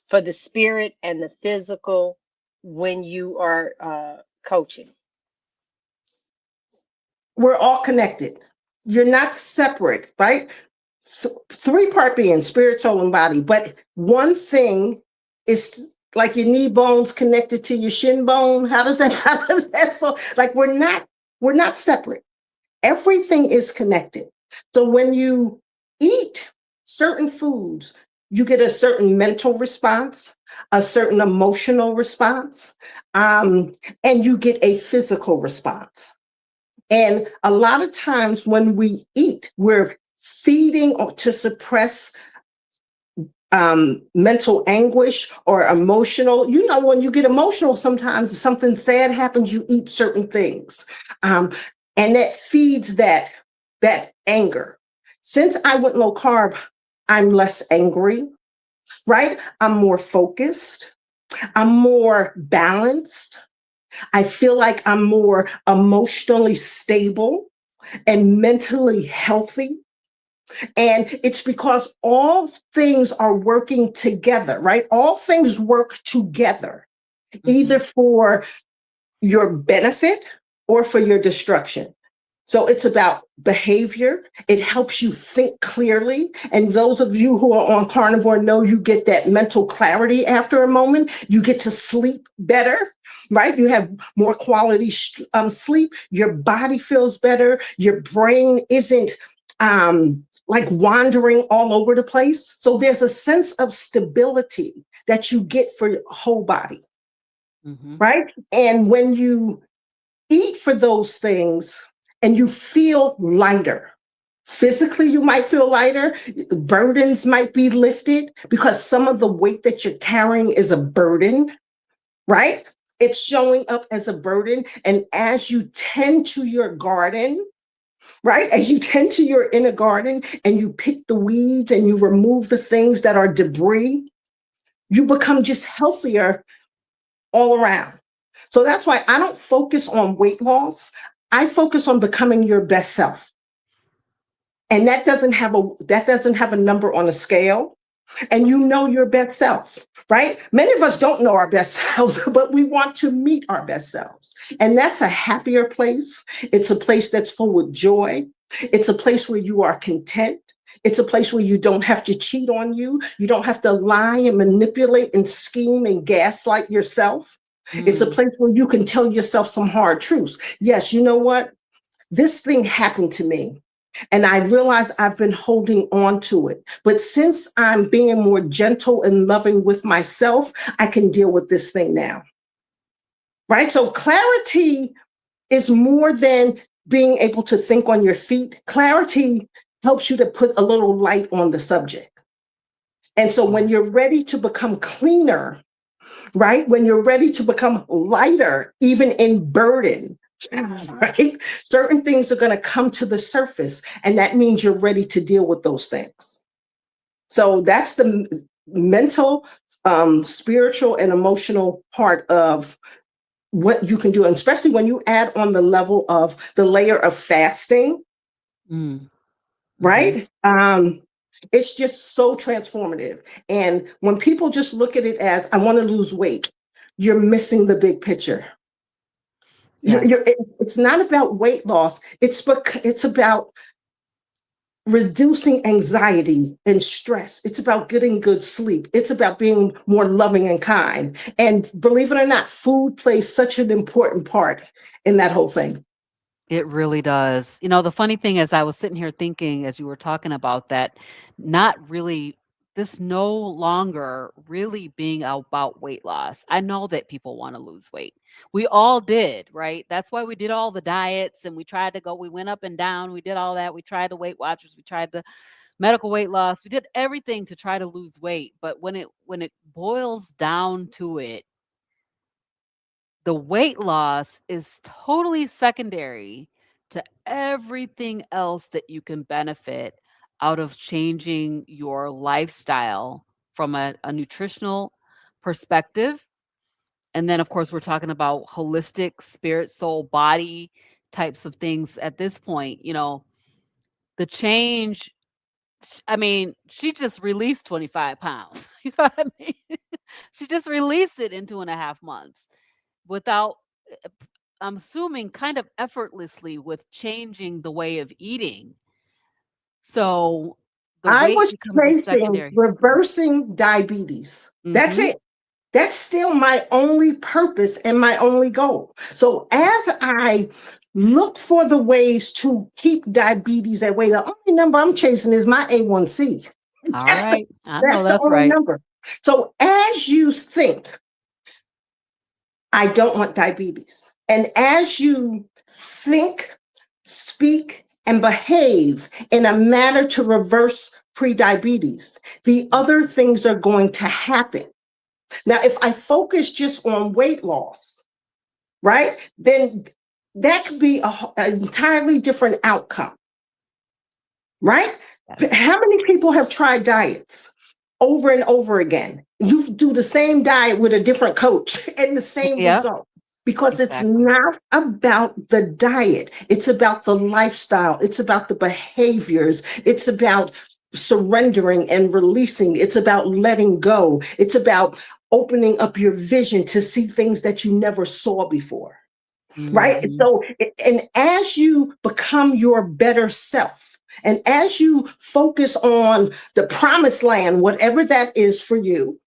for the spirit and the physical when you are coaching? We're all connected. You're not separate, right? Three-part being spirit, soul, and body. But one thing is like your knee bone's connected to your shin bone. How does that? How does that? So like we're not separate. Everything is connected. So when you eat certain foods, you get a certain mental response, a certain emotional response, and you get a physical response. And a lot of times when we eat, we're feeding to suppress mental anguish or emotional. You know, when you get emotional, sometimes something sad happens, you eat certain things. Um, and that feeds that anger. Since I went low carb, I'm less angry, right? I'm more focused. I'm more balanced. I feel like I'm more emotionally stable and mentally healthy. And it's because all things are working together, right? All things work together, either Mhm. for your benefit or for your destruction. So it's about behavior. It helps you think clearly. And those of you who are on Carnivore know you get that mental clarity after a moment. You get to sleep better, right? You have more quality sleep. Your body feels better. Your brain isn't like wandering all over the place. So there's a sense of stability that you get for your whole body, Mhm. right? And when you eat for those things and you feel lighter. Physically, you might feel lighter. Burdens might be lifted because some of the weight that you're carrying is a burden, right? It's showing up as a burden. And as you tend to your garden, right? As you tend to your inner garden and you pick the weeds and you remove the things that are debris, you become just healthier all around. So that's why I don't focus on weight loss. I focus on becoming your best self. And that doesn't have a number on a scale. And you know your best self, right? Many of us don't know our best selves, but we want to meet our best selves. And that's a happier place. It's a place that's full with joy. It's a place where you are content. It's a place where you don't have to cheat on you. You don't have to lie and manipulate and scheme and gaslight yourself. It's a Mm. place where you can tell yourself some hard truths. Yes, you know what? This thing happened to me. And I realize I've been holding on to it. But since I'm being more gentle and loving with myself, I can deal with this thing now. Right? So clarity is more than being able to think on your feet. Clarity helps you to put a little light on the subject. And so when Yes. you're ready to become cleaner, right? When you're ready to become lighter, even in burden, right? Certain things are going to come to the surface, and that means you're ready to deal with those things. So that's the mental, spiritual, and emotional part of what you can do, and especially when you add on the level of the layer of fasting, Mm. Mhm. right? It's just so transformative. And when people just look at it as, I want to lose weight, you're missing the big picture. Yes. It's not about weight loss. It's about reducing anxiety and stress. It's about getting good sleep. It's about being more loving and kind. And believe it or not, food plays such an important part in that whole thing. It really does. You know, the funny thing is I was sitting here thinking as you were talking about that, not really this no longer really being about weight loss. I know that people want to lose weight. We all did, right? That's why we did all the diets and we tried to go, we went up and down, we did all that. We tried the Weight Watchers, we tried the medical weight loss. We did everything to try to lose weight, but when it boils down to it, the weight loss is totally secondary to everything else that you can benefit out of changing your lifestyle from a nutritional perspective. And then, of course, we're talking about holistic spirit, soul, body types of things at this point. The change, I mean, she just released 25 pounds. You know what I mean? She just released it in 2.5 months without, I'm assuming, kind of effortlessly with changing the way of eating. So the I weight was becomes a chasing secondary. reversing diabetes. That's Mhm. it. That's still my only purpose and my only goal. So as I look for the ways to keep diabetes at way, the only number I'm chasing is my A1C. All That's the, right. I know that's the that's only right. number. So as you think, I don't want diabetes, and as you think, speak, and behave in a manner to reverse prediabetes, the other things are going to happen. Now, if I focus just on weight loss, right, then that could be an entirely different outcome, right? Yes. How many people have tried diets over and over again? You do the same diet with a different coach and the same Yep. result because it's Exactly. not about the diet. It's about the lifestyle. It's about the behaviors. It's about surrendering and releasing. It's about letting go. It's about opening up your vision to see things that you never saw before. Right. Mhm. So, and as you become your better self, and as you focus on the promised land, whatever that is for you,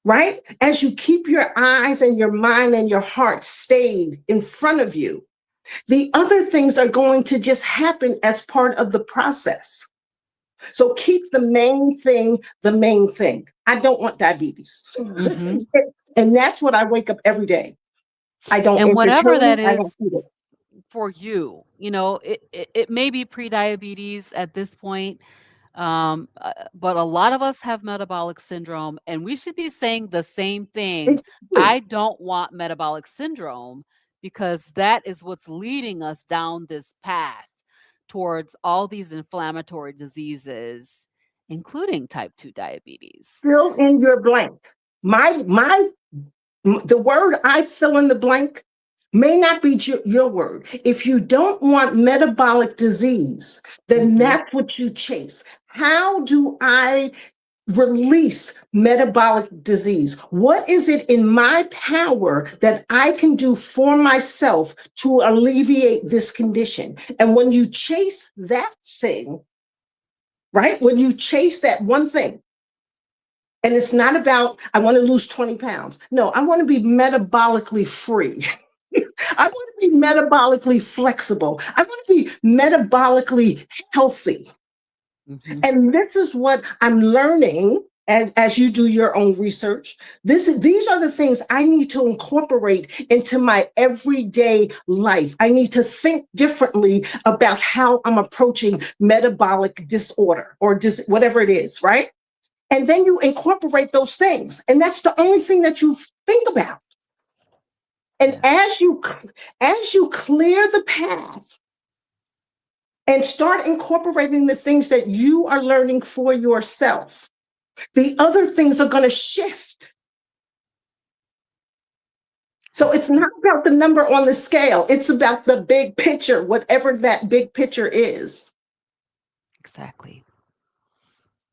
right? As you keep your eyes and your mind and your heart stayed in front of you, the other things are going to just happen as part of the process. So keep the main thing the main thing. I don't want diabetes. Mhm. And that's what I wake up every day. I don't And whatever entertain that it. I don't is eat it. for you, it may be pre-diabetes at this point, but a lot of us have metabolic syndrome, and we should be saying the same thing. Exactly. I don't want metabolic syndrome because that is what's leading us down this path towards all these inflammatory diseases, including type 2 diabetes. Fill in S- your blank. My the word I fill in the blank may not be your word. If you don't want metabolic disease, then Mhm. that's what you chase. How do I release metabolic disease? What is it in my power that I can do for myself to alleviate this condition? And when you chase that thing, right? When you chase that one thing, and it's not about, I want to lose 20 pounds. No, I want to be metabolically free. I want to be metabolically flexible. I want to be metabolically healthy. Mhm. And this is what I'm learning as you do your own research. These are the things I need to incorporate into my everyday life. I need to think differently about how I'm approaching metabolic disorder or whatever it is, right? And then you incorporate those things. And that's the only thing that you think about. And Yes. as you clear the path and start incorporating the things that you are learning for yourself, the other things are going to shift. So it's Exactly. not about the number on the scale. It's about the big picture, whatever that big picture is. Exactly.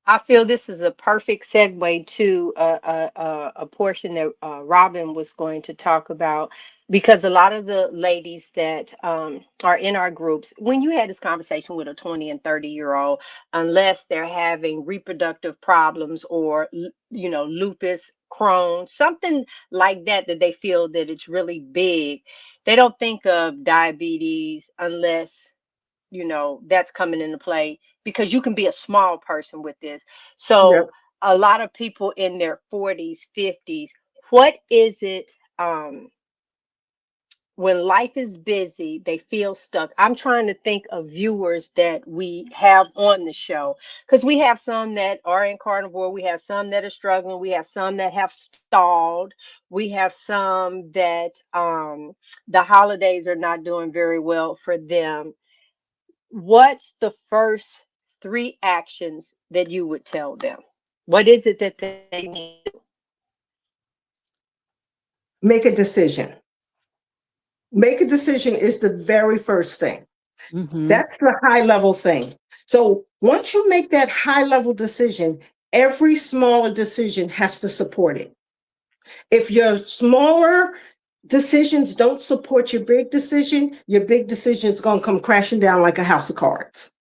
I feel this is a perfect segue to a portion that Robin was going to talk about, because a lot of the ladies that are in our groups, when you had this conversation with a 20 and 30-year-old, unless they're having reproductive problems or, lupus, Crohn's, something like that, that they feel that it's really big, they don't think of diabetes unless that's coming into play, because you can be a small person with this. So Yep. a lot of people in their 40s, 50s, what is it, um when life is busy, they feel stuck. I'm trying to think of viewers that we have on the show because we have some that are in carnivore, we have some that are struggling, we have some that have stalled, we have some that the holidays are not doing very well for them. What's the first three actions that you would tell them? What is it that they need to do? Make a decision. Make a decision is the very first thing. Mm-hmm. That's the high level thing. So once you make that high level decision, every smaller decision has to support it. If your smaller decisions don't support your big decision is going to come crashing down like a house of cards,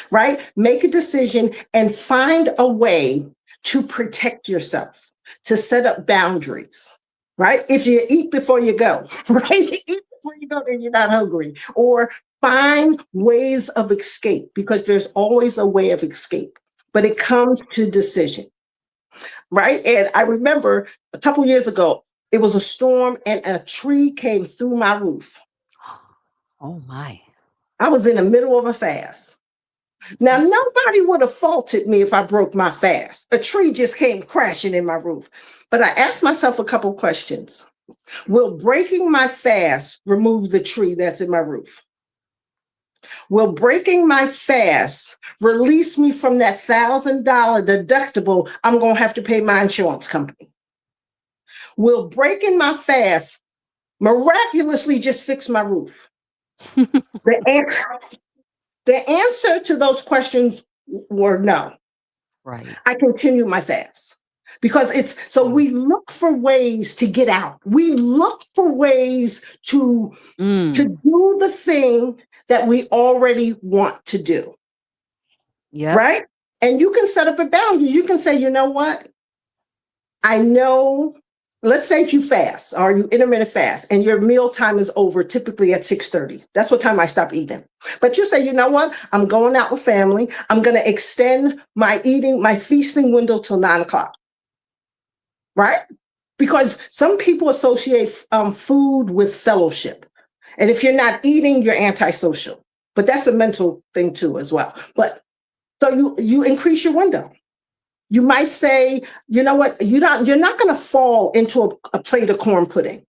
right? Make a decision and find a way to protect yourself, to set up boundaries, right? If you eat before you go, right? Eat before you go, then you're not hungry. Or find ways of escape because there's always a way of escape, but it comes to decision, right? And I remember a couple years ago, it was a storm and a tree came through my roof. Oh my. I was in the middle of a fast. Now, nobody would have faulted me if I broke my fast. A tree just came crashing in my roof. But I asked myself a couple questions. Will breaking my fast remove the tree that's in my roof? Will breaking my fast release me from that $1,000 deductible I'm going to have to pay my insurance company? Will breaking my fast miraculously just fix my roof? The answer, the answer to those questions were no. Right. I continue my fast because it's so we look for ways to get out. We look for ways to do the thing that we already want to do. Yep. Right? And you can set up a boundary. You can say, you know what? I know, let's say if you fast or you intermittent fast and your meal time is over typically at 6:30. That's what time I stop eating. But you say, you know what? I'm going out with family. I'm going to extend my feasting window till 9 o'clock. Right? Because some people associate food with fellowship. And if you're not eating, you're antisocial. But that's a mental thing too as well. But so you increase your window. You might say, you know what, you're not going to fall into a plate of corn pudding.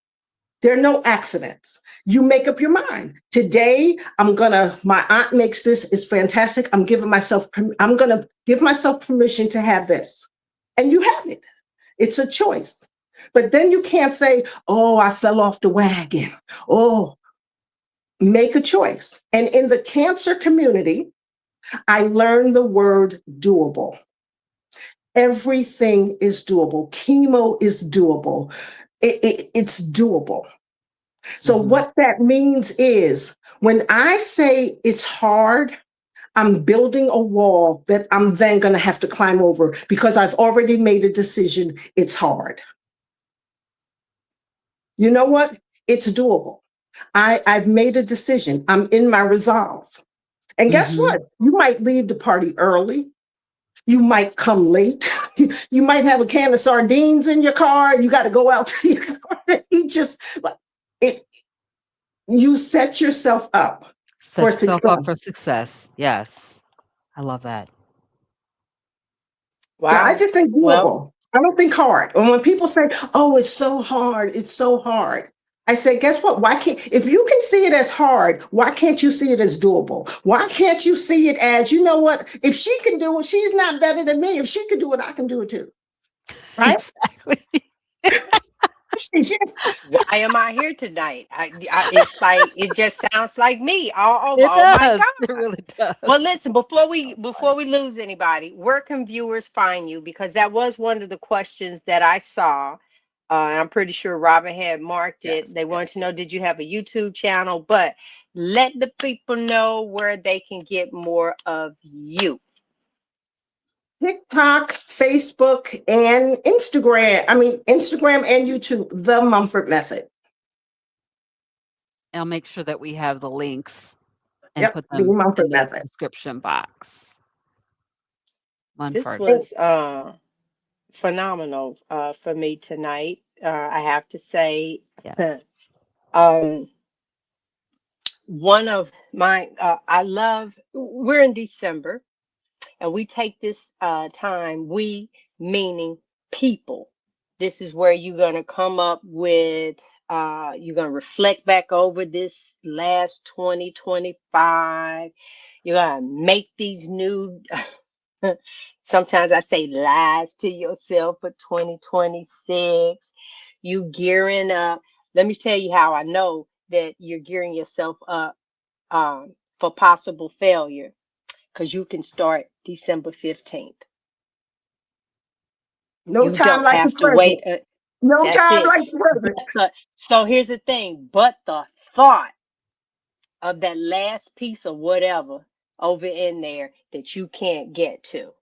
There are no accidents. You make up your mind. Today, my aunt makes this, it's fantastic. I'm going to give myself permission to have this. And you have it. It's a choice. But then you can't say, oh, I fell off the wagon. Oh, make a choice. And in the cancer community, I learned the word doable. Everything is doable. Chemo is doable. It's doable. So what that means is when I say it's hard, I'm building a wall that I'm then going to have to climb over because I've already made a decision. It's hard. You know what? It's doable. I've made a decision. I'm in my resolve. And guess what? You might leave the party early. You might come late. You might have a can of sardines in your car. You got to go out to your car and eat you set yourself up for Set yourself success. up for success. Yes. I love that. So I Wow. just think Well, doable. I don't think hard. And when people say, oh, it's so hard, it's so hard. I say, guess what? If you can see it as hard, why can't you see it as doable? Why can't you see it as, you know what? If she can do it, she's not better than me. If she can do it, I can do it too. Right? Exactly. why am I here tonight? It's like it just sounds like me all over. It Oh my does. It God. really does. Well, listen, before we lose anybody, where can viewers find you? Because that was one of the questions that I saw. I'm pretty sure Robyn had marked Yes. it. They wanted to know, did you have a YouTube channel? But let the people know where they can get more of you. TikTok, Facebook, and Instagram. Instagram and YouTube, the Munford Method. I'll make sure that we have the links and Yep, put the them Munford in the Method. description box. This Munford. was phenomenal for me tonight. I have to say, Yes. Um, one of my, we're in December, and we take this time, we meaning people. This is where you're going to come up with, you're going to reflect back over this last 2025. You're going to make these new, sometimes I say lies to yourself for 2026. You gearing up. Let me tell you how I know that you're gearing yourself up for possible failure, because you can start December 15th. No You time don't like the have to present. wait. No That's time it. like the present. So here's the thing, but the thought of that last piece of whatever over in there that you can't get to.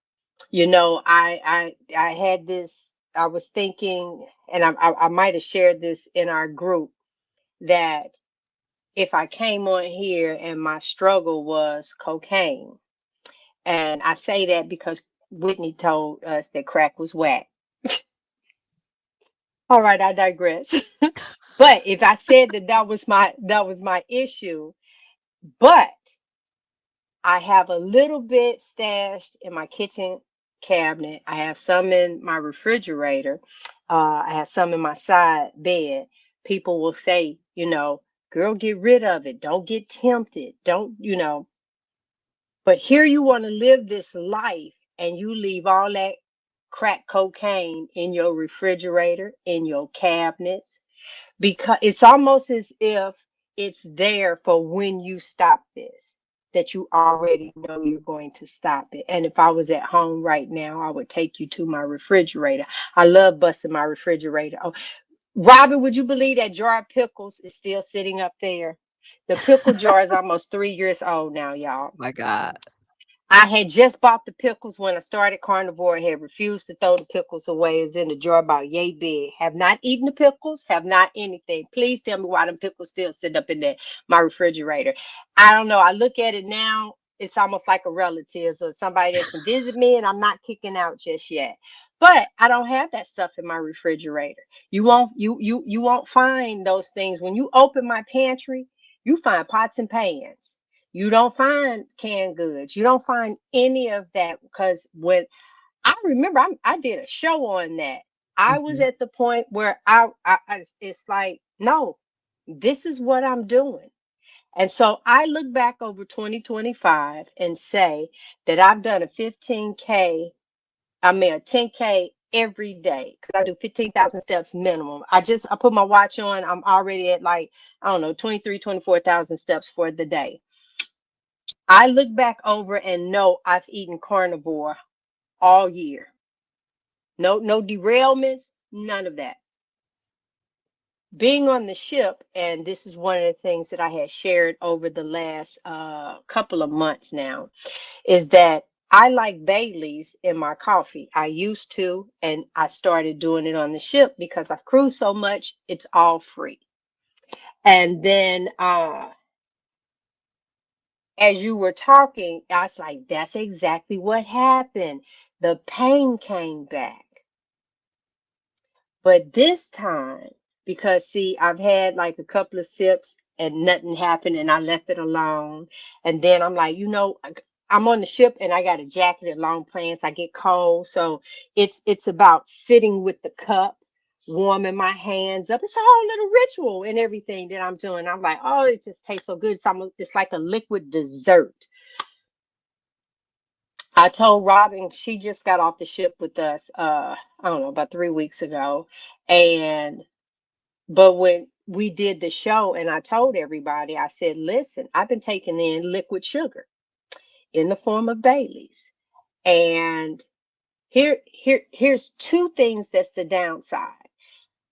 You know, I had this, I was thinking, and I might have shared this in our group, that if I came on here and my struggle was cocaine, and I say that because Whitney told us that crack was whack. All right, I digress. But if I said that that was my issue, but I have a little bit stashed in my kitchen cabinet. I have some in my refrigerator. I have some in my side bed. People will say, girl, get rid of it. Don't get tempted. Don't. But here you want to live this life, and you leave all that crack cocaine in your refrigerator, in your cabinets, because it's almost as if it's there for when you stop this, that you already know you're going to stop it. And if I was at home right now, I would take you to my refrigerator. I love busting my refrigerator. Oh, Robyn, would you believe that jar of pickles is still sitting up there? The pickle jar is almost 3 years old now, y'all. My God. I had just bought the pickles when I started Carnivore. I had refused to throw the pickles away. It's in the jar about yay big. Have not eaten the pickles, have not anything. Please tell me why them pickles still sit up in my refrigerator. I don't know. I look at it now, it's almost like a relative or somebody that's been visit me, and I'm not kicking out just yet. But I don't have that stuff in my refrigerator. You won't find those things. When you open my pantry, you find pots and pans. You don't find canned goods. You don't find any of that, because when I remember, I did a show on that. I was Mhm. at the point where it's like, no, this is what I'm doing. And so I look back over 2025 and say that I've done a 15K, I mean a 10K every day, because I do 15,000 steps minimum. I put my watch on. I'm already at, like, I don't know, 24,000 steps for the day. I look back over and know I've eaten carnivore all year. No derailments, none of that. Being on the ship, and this is one of the things that I had shared over the last couple of months now, is that I like Bailey's in my coffee. I used to, and I started doing it on the ship because I've cruised so much, it's all free. And then as you were talking, I was like, that's exactly what happened. The pain came back. But this time, because see, I've had like a couple of sips and nothing happened, and I left it alone. And then I'm like, I'm on the ship and I got a jacket and long pants. I get cold. So it's about sitting with the cup, warming my hands up. It's a whole little ritual and everything that I'm doing. I'm like, oh, it just tastes so good. It's like a liquid dessert. I told Robyn, she just got off the ship with us, I don't know, about 3 weeks ago. And but when we did the show and I told everybody, I said, listen, I've been taking in liquid sugar in the form of Bailey's. And here's two things that's the downside.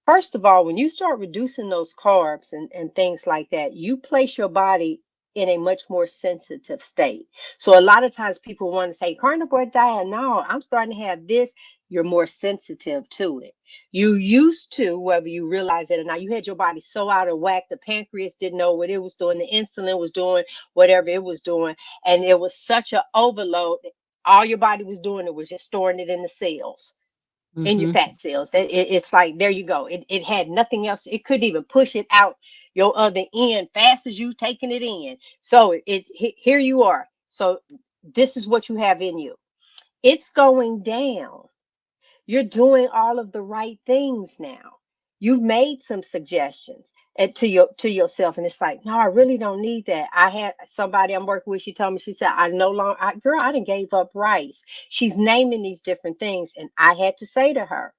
First of all, when you start reducing those carbs and things like that, you place your body in a much more sensitive state. So a lot of times people want to say carnivore diet. No, I'm starting to have this. You're more sensitive to it. You used to, whether you realize it or not, you had your body so out of whack. The pancreas didn't know what it was doing. The insulin was doing whatever it was doing. And it was such an overload. All your body was doing, it was just storing it in the cells, in your Mhm. fat cells. It's like, there you go. It had nothing else. It couldn't even push it out. your other end fast as you taking it in. So here you are. So this is what you have in you. It's going down. You're doing all of the right things now. You've made some suggestions to yourself, and it's like, no, I really don't need that. I had somebody I'm working with. She told me, she said, I no longer, girl, I didn't gave up rice. She's naming these different things, and I had to say to her,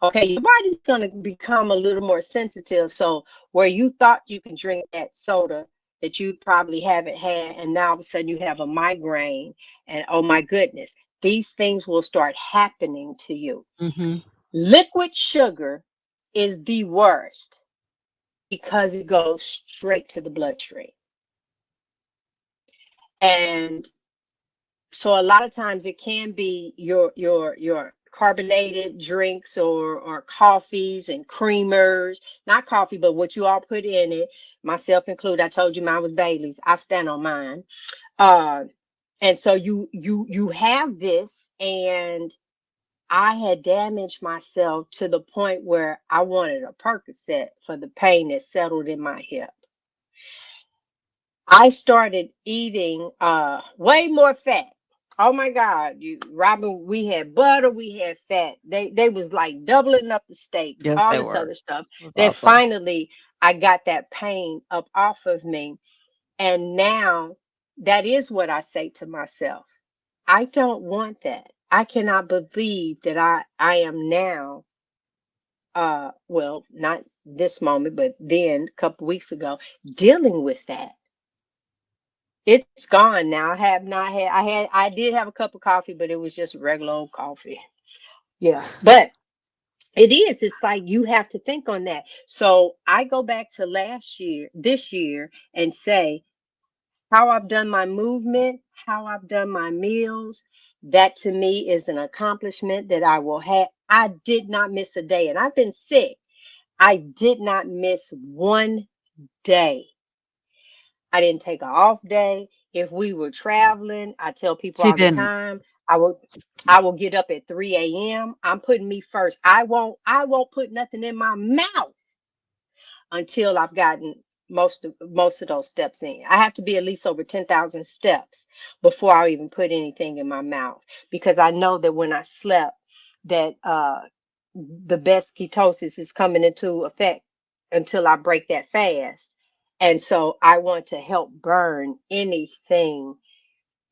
okay, your body's going to become a little more sensitive. So where you thought you can drink that soda that you probably haven't had, and now all of a sudden you have a migraine, and oh my goodness, these things will start happening to you. Mm-hmm. Liquid sugar is the worst because it goes straight to the bloodstream. And so a lot of times it can be your carbonated drinks or coffees and creamers, not coffee, but what you all put in it, myself included. I told you mine was Bailey's. I stand on mine. And so you have this, and I had damaged myself to the point where I wanted a Percocet for the pain that settled in my hip. I started eating way more fat. Oh my God, Robyn, we had butter, we had fat. They was like doubling up the steaks, Yes, all they this were. other stuff. It was Then awesome. finally I got that pain up off of me. And now that is what I say to myself. I don't want that. I cannot believe that I am now well, not this moment, but then a couple weeks ago, dealing with that. It's gone now. I have not had, I did have a cup of coffee, but it was just regular old coffee. Yeah. But it's like you have to think on that. So I go back to this year, and say how I've done my movement, how I've done my meals. That to me is an accomplishment that I will have. I did not miss a day, and I've been sick. I did not miss one day. I didn't take an off day. If we were traveling, I tell people She all the didn't. time, I will get up at 3 a.m. I'm putting me first. I won't put nothing in my mouth until I've gotten most of those steps in. I have to be at least over 10,000 steps before I even put anything in my mouth, because I know that when I slept, that the best ketosis is coming into effect until I break that fast. And so I want to help burn anything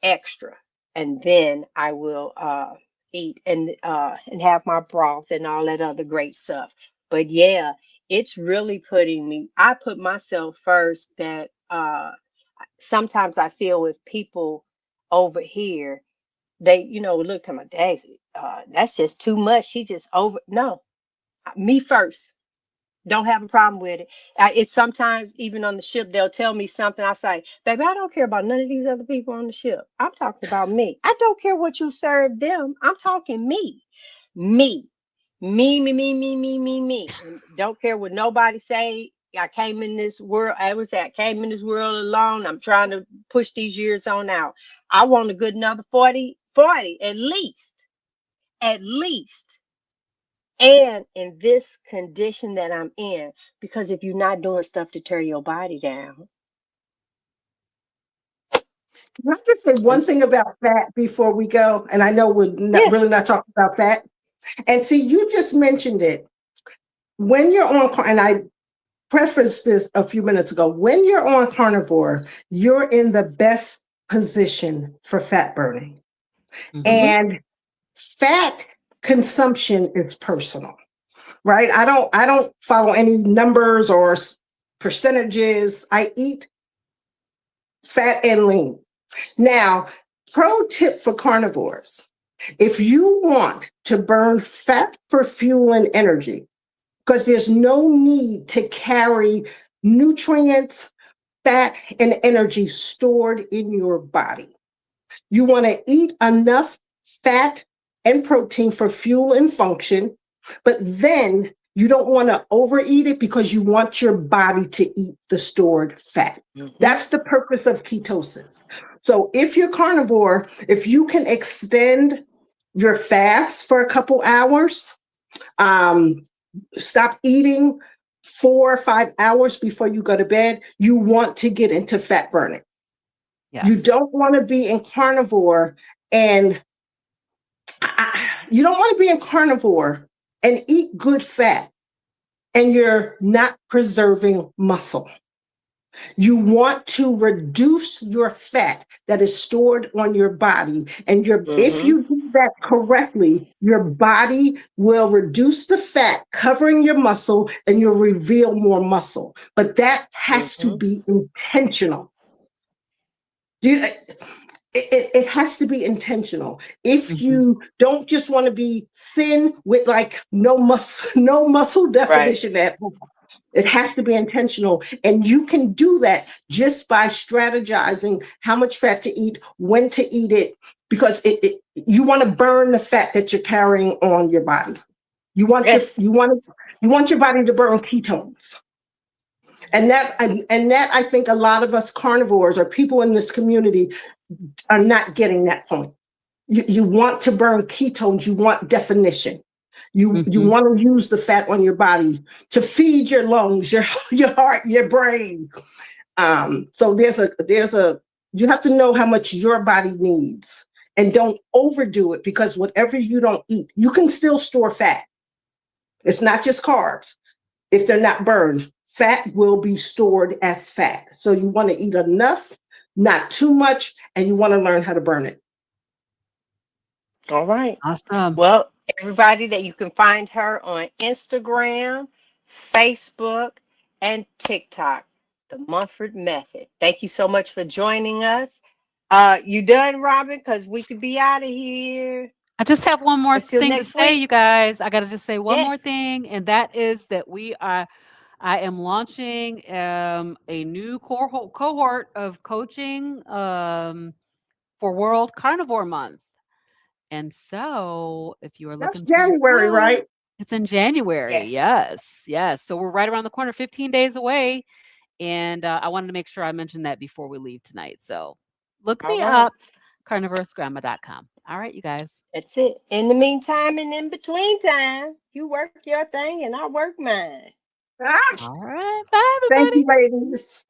extra. And then I will eat and have my broth and all that other great stuff. But yeah, it's really I put myself first. That sometimes I feel with people over here, they, look to my dad, that's just too much. She just over. No, me first. Don't have a problem with it. It's sometimes even on the ship, they'll tell me something. I say, baby, I don't care about none of these other people on the ship. I'm talking about me. I don't care what you serve them. I'm talking me. Me. Me. And don't care what nobody say. I came in this world. I came in this world alone. I'm trying to push these years on out. I want a good another 40 at least. At least. And in this condition that I'm in, because if you're not doing stuff to tear your body down, Can I just say I'm one thing about fat before we go? And I know we're not, yes, really not talking about fat. And see, you just mentioned it. When you're on, and I prefaced this a few minutes ago, when you're on carnivore, you're in the best position for fat burning. Mm-hmm. And fat consumption is personal, right? I don't follow any numbers or percentages. I eat fat and lean. Now, pro tip for carnivores: if you want to burn fat for fuel and energy, because there's no need to carry nutrients, fat, and energy stored in your body. You want to eat enough fat and protein for fuel and function, but then you don't want to overeat it because you want your body to eat the stored fat. That's the purpose of ketosis. So if you're carnivore, if you can extend your fast for a couple hours, stop eating 4 or 5 hours before you go to bed, you want to get into fat burning. You Yes. don't want to be in carnivore and you don't want to be in carnivore and eat good fat and you're not preserving muscle. You want to reduce your fat that is stored on your body. And if you do that correctly, your body will reduce the fat covering your muscle and you'll reveal more muscle. But that has to be intentional. It has to be intentional. If you don't just want to be thin with like no muscle definition at all, it has to be intentional. And you can do that just by strategizing how much fat to eat, when to eat it, because you want to burn the fat that you're carrying on your body. You want you want your body to burn ketones. And that I think a lot of us carnivores or people in this community are not getting that point. You want to burn ketones, you want definition. You want to use the fat on your body to feed your lungs, your heart, your brain. So you have to know how much your body needs and don't overdo it, because whatever you don't eat, you can still store fat. It's not just carbs. If they're not burned, fat will be stored as fat. So you want to eat enough, not too much, and you want to learn how to burn it. All right. Awesome. Well, everybody, that you can find her on Instagram, Facebook, and TikTok, the Munford Method. Thank you so much for joining us. You done, Robyn? Because we could be out of here. I just have one more Until thing to next say, week. you guys. I got to just say one more Yes. thing, and that is that I am launching a new cohort of coaching for World Carnivore Month. And so, if you are That's looking to January, recruit, right? it's in January. Yes. Yes. So we're right around the corner, 15 days away. And I wanted to make sure I mentioned that before we leave tonight. So look All me right. up, carnivoregrandma.com. All right, you guys. That's it. In the meantime and in between time, you work your thing and I work mine. Ah, All right. Bye, thank everybody. you, ladies.